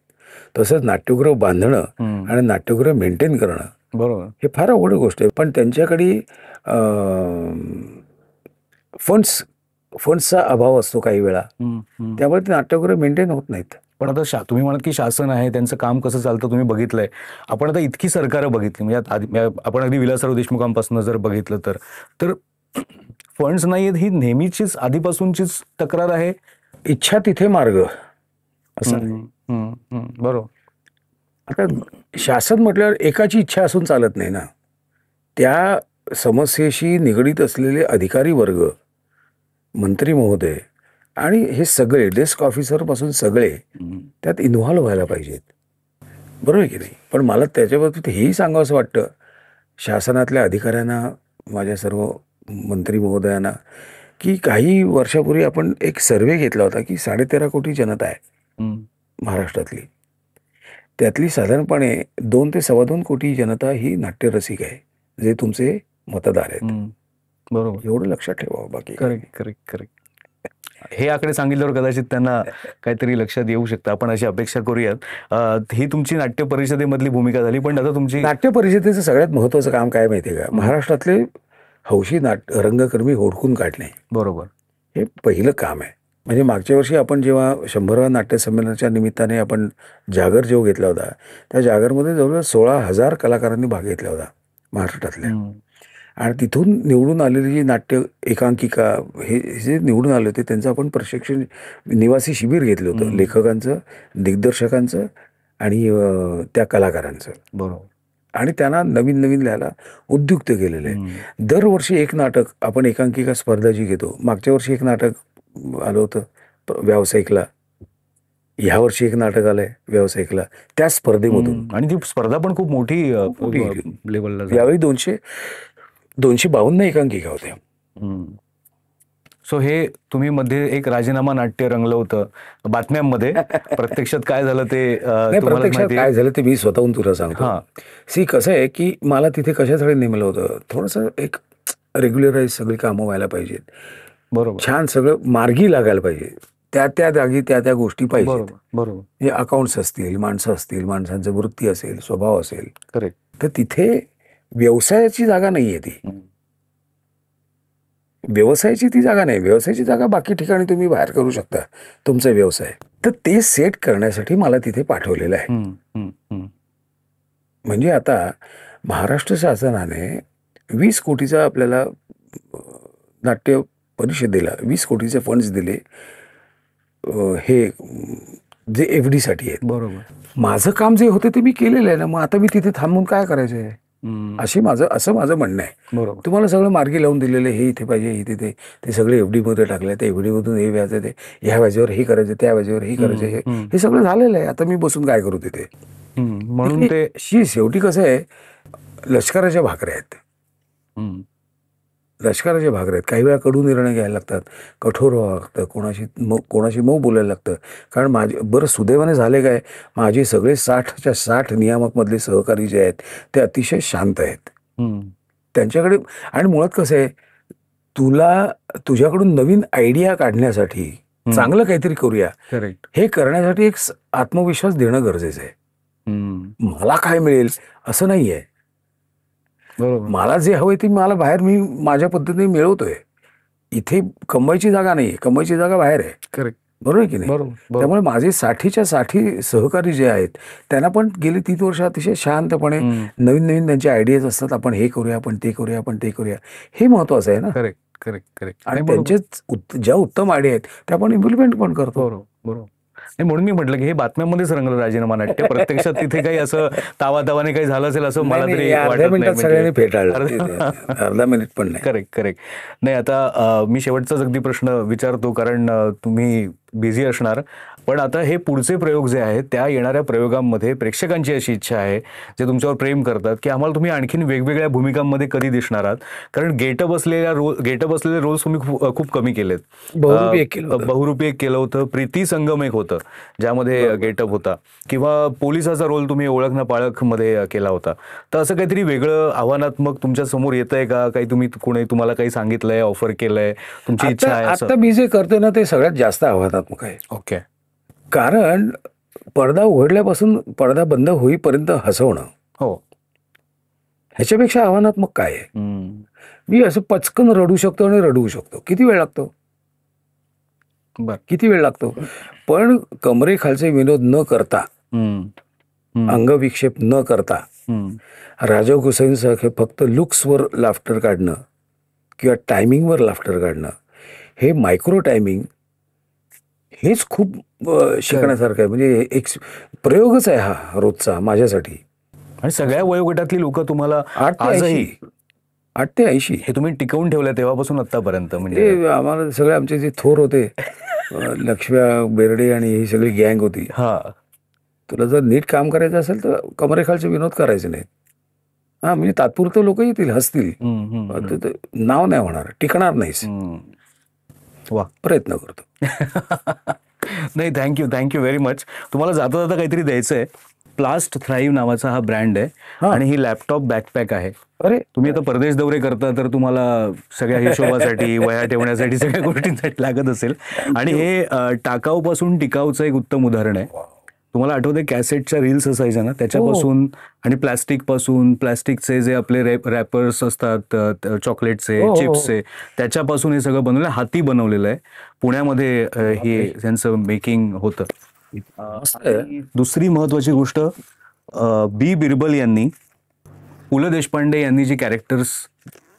A: तसंच नाट्यगृह बांधणं आणि नाट्यगृह मेंटेन करणं
B: बरोबर
A: हे फार अवघड गोष्ट आहे. पण त्यांच्याकडे फंड्सचा अभाव असतो काही वेळा, त्यामुळे ते नाट्यगृह मेंटेन होत नाहीत.
B: पण आता तुम्ही म्हणत की शासन आहे, त्यांचं काम कसं चालतं तुम्ही बघितलंय. आपण आता इतकी सरकारं बघितली, म्हणजे आपण अगदी विलासराव देशमुखांपासून जर बघितलं तर फंड्स नाही आहेत ही नेहमीचीच आधीपासूनचीच तक्रार आहे.
A: इच्छा तिथे मार्ग असं.
B: बरोबर.
A: आता शासन म्हटल्यावर एकाची इच्छा असून चालत नाही ना. त्या समस्येशी निगडीत असलेले अधिकारी वर्ग, मंत्री महोदय आणि हे सगळे डेस्क ऑफिसर पासून सगळे त्यात इन्व्हॉल्व्ह व्हायला पाहिजेत. बरोबर आहे की नाही. पण मला त्याच्याबाबतीत हेही सांगावंसं वाटतं शासनातल्या अधिकाऱ्यांना, माझ्या सर्व मंत्री महोदयांना, की काही वर्षापूर्वी आपण एक सर्वे घेतला होता की 13.5 कोटी जनता आहे महाराष्ट्रातली. त्यातली साधारणपणे 2 ते 2.25 कोटी जनता ही नाट्यरसिक आहे, जे तुमचे मतदार आहेत.
B: बरोबर,
A: एवढं लक्षात ठेवावं. बाकी
B: करेक्ट. हे आकडे सांगितल्यावर कदाचित त्यांना काहीतरी लक्षात येऊ शकतं. आपण अशी अपेक्षा करूयात. ही तुमची नाट्य परिषदेमधली भूमिका झाली, पण आता तुमची
A: नाट्य परिषदेचं सगळ्यात महत्त्वाचं काम काय माहिती आहे का? महाराष्ट्रातले हौशी रंगकर्मी हुडकून काढणे. बरोबर, हे पहिलं काम आहे. म्हणजे मागच्या वर्षी आपण जेव्हा 100व्या नाट्य संमेलनाच्या निमित्ताने आपण जागर जो घेतला होता, त्या जागरमध्ये जवळजवळ 16,000 कलाकारांनी भाग घेतला होता महाराष्ट्रातल्या. आणि तिथून निवडून आलेली जी नाट्य एकांकिका हे जे निवडून आले होते त्यांचं आपण प्रशिक्षण निवासी शिबिर घेतलं होतं, लेखकांचं, दिग्दर्शकांचं आणि त्या कलाकारांचं. बरोबर. आणि त्यांना नवीन नवीन लिहायला उद्युक्त केलेलं आहे. दरवर्षी एक नाटक आपण एकांकिका स्पर्धा जी घेतो, मागच्या वर्षी एक नाटक आलं होतं व्यावसायिकला, ह्या वर्षी एक नाटक आलंय व्यावसायिकला त्या स्पर्धेमधून. आणि ती स्पर्धा पण खूप मोठी लेवलला. यावेळी 252 एकांकिका होत्या. सो हे तुम्ही मध्ये एक राजीनामा नाट्य रंगलं होतं बातम्यांमध्ये. प्रत्यक्षात काय झालं ते काय झालं ते मी स्वतःहून तुला सांगतो. कसं आहे की मला तिथे कशासाठी नेमलं होतं, थोडंसं एक रेग्युलराईज सगळी कामं व्हायला पाहिजेत,
B: बरोबर
A: छान सगळं मार्गी लागायला पाहिजे, त्या त्या जागी त्या त्या गोष्टी पाहिजेत.
B: बरोबर बरोबर
A: हे अकाउंट्स असतील, माणसं असतील, माणसांचं वृत्ती असेल, स्वभाव असेल,
B: करेक्ट.
A: तर तिथे व्यवसायाची जागा नाहीये ती. व्यवसायाची ती जागा नाही. व्यवसायाची जागा बाकी ठिकाणी तुम्ही बाहेर करू शकता तुमचा व्यवसाय. तर ते सेट करण्यासाठी मला तिथे पाठवलेलं आहे. म्हणजे आता महाराष्ट्र शासनाने 20 कोटीचा आपल्याला नाट्य परिषदेला 20 कोटीचे फंड्स दिले, हे जे FD साठी आहेत.
B: बरोबर.
A: माझं काम जे होतं ते मी केलेलं आहे ना, मग आता मी तिथे थांबून काय करायचं आहे, असं माझं म्हणणं आहे.
B: बरोबर.
A: तुम्हाला सगळं मार्गी लावून दिलेलं, हे इथे पाहिजे, हे तिथे, ते सगळे FD मध्ये टाकले, ते FD मधून हे व्याज, ते ह्या व्याजावर हे करायचं, त्या व्याजावर हे करायचं, हे सगळं झालेलं आहे. आता मी बसून काय करू तिथे.
B: म्हणून ते
A: शेवटी कसं आहे, लष्कराच्या भाकऱ्या आहेत. लष्कराच्या भाकऱ्या आहेत. काही वेळा कडू निर्णय घ्यायला लागतात, कठोर व्हावं लागतं, कोणाशी मऊ बोलायला लागतं. कारण माझे बरं सुदैवाने झाले काय, माझे सगळे 60च्या 60 नियामक मधले सहकारी जे आहेत ते अतिशय शांत आहेत. त्यांच्याकडे, आणि मुळात कसं आहे, तुझ्याकडून नवीन आयडिया काढण्यासाठी, चांगलं काहीतरी करूया,
B: करेक्ट,
A: हे करण्यासाठी एक आत्मविश्वास देणं गरजेचं आहे. मला काय मिळेल असं नाही आहे.
B: बरोबर.
A: मला जे हवंय ते मला बाहेर मी माझ्या पद्धतीने मिळवतोय. इथे कमवायची जागा नाही, कमवायची जागा बाहेर आहे.
B: करेक्ट,
A: बरोबर आहे की नाही.
B: बरोबर.
A: त्यामुळे माझे 60च्या 60 सहकारी जे आहेत त्यांना पण गेली 30 वर्ष अतिशय शांतपणे नवीन नवीन त्यांचे आयडियाज असतात. आपण हे करूया, आपण ते करूया, आपण ते करूया, हे महत्वाचं आहे ना.
B: Correct correct correct.
A: आणि त्यांचे ज्या उत्तम आयडिया आहेत त्या आपण इम्प्लिमेंट पण करतो.
B: बरोबर बरोबर. नाही, म्हणून मी म्हटलं की हे बातम्यांमध्येच रंगलं राजीनामा नाट्य. प्रत्यक्षात तिथे काही असं तावातावाने काही झालं असेल असं मला तरी
A: अर्ध्या
B: वाटत
A: मिनिटात
B: नाही.
A: सगळ्यांनी फेटाळलं, अर्धा मिनिट पण नाही.
B: Correct correct. नाही, आता मी शेवटचाच अगदी प्रश्न विचारतो, कारण तुम्ही बिझी असणार. पण आता हे पुढचे प्रयोग जे आहेत, त्या येणाऱ्या प्रयोगांमध्ये प्रेक्षकांची अशी इच्छा आहे, जे तुमच्यावर प्रेम करतात, की आम्हाला तुम्ही आणखीन वेगवेगळ्या भूमिकांमध्ये कधी दिसणार आहात. कारण गेटअप असलेले रोल्स तुम्ही खूप कमी केलेत. बहुरूपी एक केलं होतं, प्रीती संगम एक होतं ज्यामध्ये गेटअप होता, किंवा पोलिसाचा रोल तुम्ही ओळख ना पाळख मध्ये केला होता. तर असं काहीतरी वेगळं आव्हानात्मक तुमच्या समोर येतंय का? काही कोणी तुम्हाला काही सांगितलंय, ऑफर केलंय, तुमची इच्छा आहे?
A: आता मी जे करतो ना ते सगळ्यात जास्त आव्हानात्मक आहे.
B: ओके.
A: कारण पडदा उघडल्यापासून पडदा बंद होईपर्यंत हसवणं,
B: हो,
A: ह्याच्यापेक्षा आव्हानात्मक काय आहे. मी असं पचकन रडू शकतो आणि रडवू शकतो. किती वेळ लागतो, किती वेळ लागतो. पण कमरेखालचे विनोद न करता, अंगविक्षेप न करता, राजीव घुसैनसारखे फक्त लुक्सवर लाफ्टर काढणं किंवा टायमिंगवर लाफ्टर काढणं, हे मायक्रो टायमिंग, हेच खूप शिकण्यासारखं आहे. म्हणजे एक प्रयोगच आहे हा रोजचा माझ्यासाठी.
B: आणि सगळ्या वयोगटातली लोक तुम्हाला
A: 8 ते 80
B: हे तुम्ही टिकवून ठेवलं तेव्हापासून आतापर्यंत. म्हणजे
A: आम्हाला सगळे आमचे जे थोर होते, लक्ष्म्या बेर्डे आणि ही सगळी गँग होती. तुला जर नीट काम करायचं असेल तर कमरेखालचे विनोद करायचे नाहीत. म्हणजे तात्पुरतं लोक येतील, हसतील, नाव नाही होणार, टिकणार नाहीस.
B: वा,
A: प्रयत्न करतो.
B: नाही, थँक्यू व्हेरी मच. तुम्हाला जाता जाता काहीतरी द्यायचं आहे. प्लास्ट थ्राईव्ह नावाचा हा ब्रँड आहे आणि ही लॅपटॉप बॅकपॅक आहे.
A: अरे,
B: तुम्ही आता परदेश दौरे करता तर तुम्हाला सगळ्या हिशोबासाठी, वह्या ठेवण्यासाठी, सगळ्या गोष्टींसाठी लागत असेल. आणि हे टाकाऊपासून टिकाऊचं एक उत्तम उदाहरण आहे. तुम्हाला आठवतंय कॅसेटच्या रील्स असायच्या ना, त्याच्यापासून आणि प्लास्टिकचे जे आपले रॅपर्स असतात, चॉकलेटचे, चिप्सचे, त्याच्यापासून हे सगळं बनवलं, हाती बनवलेलं आहे. पुण्यामध्ये हे त्यांचं मेकिंग होतं. दुसरी महत्वाची गोष्ट, बी बिरबल यांनी, पु ल देशपांडे यांनी जी कॅरेक्टर्स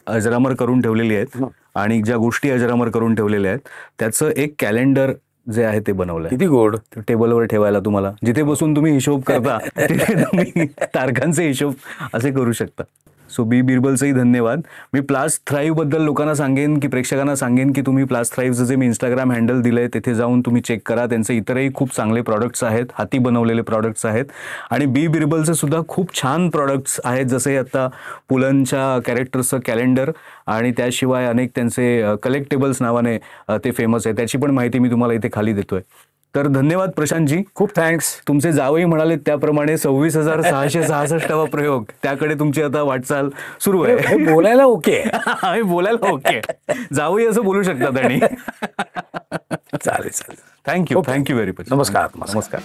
B: अजरामर करून ठेवलेली आहेत आणि ज्या गोष्टी अजरामर करून ठेवलेल्या आहेत, त्याचं एक कॅलेंडर जे आहे ते बनवलंय.
A: किती गोड.
B: टेबलवर ठेवायला तुम्हाला, जिथे बसून तुम्ही हिशोब करता तिथे तुम्ही तारखांचे हिशोब असे करू शकता. सो बी बिरबलचंही धन्यवाद. मी प्लास्ट थ्राईव्ह बद्दल लोकांना सांगेन, की प्रेक्षकांना सांगेन, की तुम्ही प्लास्ट थ्राईव्हचं जे मी इंस्टाग्राम हँडल दिलंय तिथे जाऊन तुम्ही चेक करा. त्यांचे इतरही खूप चांगले प्रॉडक्ट्स आहेत, हाती बनवलेले प्रॉडक्ट्स आहेत. आणि बी बिरबलचे सुद्धा खूप छान प्रॉडक्ट्स आहेत, जसे आता पुलंच्या कॅरेक्टर्सचं कॅलेंडर, आणि त्याशिवाय अनेक त्यांचे कलेक्टेबल्स नावाने ते फेमस आहे. त्याची पण माहिती मी तुम्हाला इथे खाली देतोय. तर धन्यवाद प्रशांतजी.
A: खूप थँक्स.
B: तुमचे जावई म्हणाले त्याप्रमाणे 26,666 प्रयोग, त्याकडे तुमची आता वाटचाल सुरू आहे.
A: हे बोलायला ओके.
B: आम्ही बोलायला ओके, जावई असं बोलू शकतात. आणि
A: चालेल चालेल.
B: Thank you
A: Okay.
B: Thank you very much.
A: नमस्कार.
B: नमस्कार.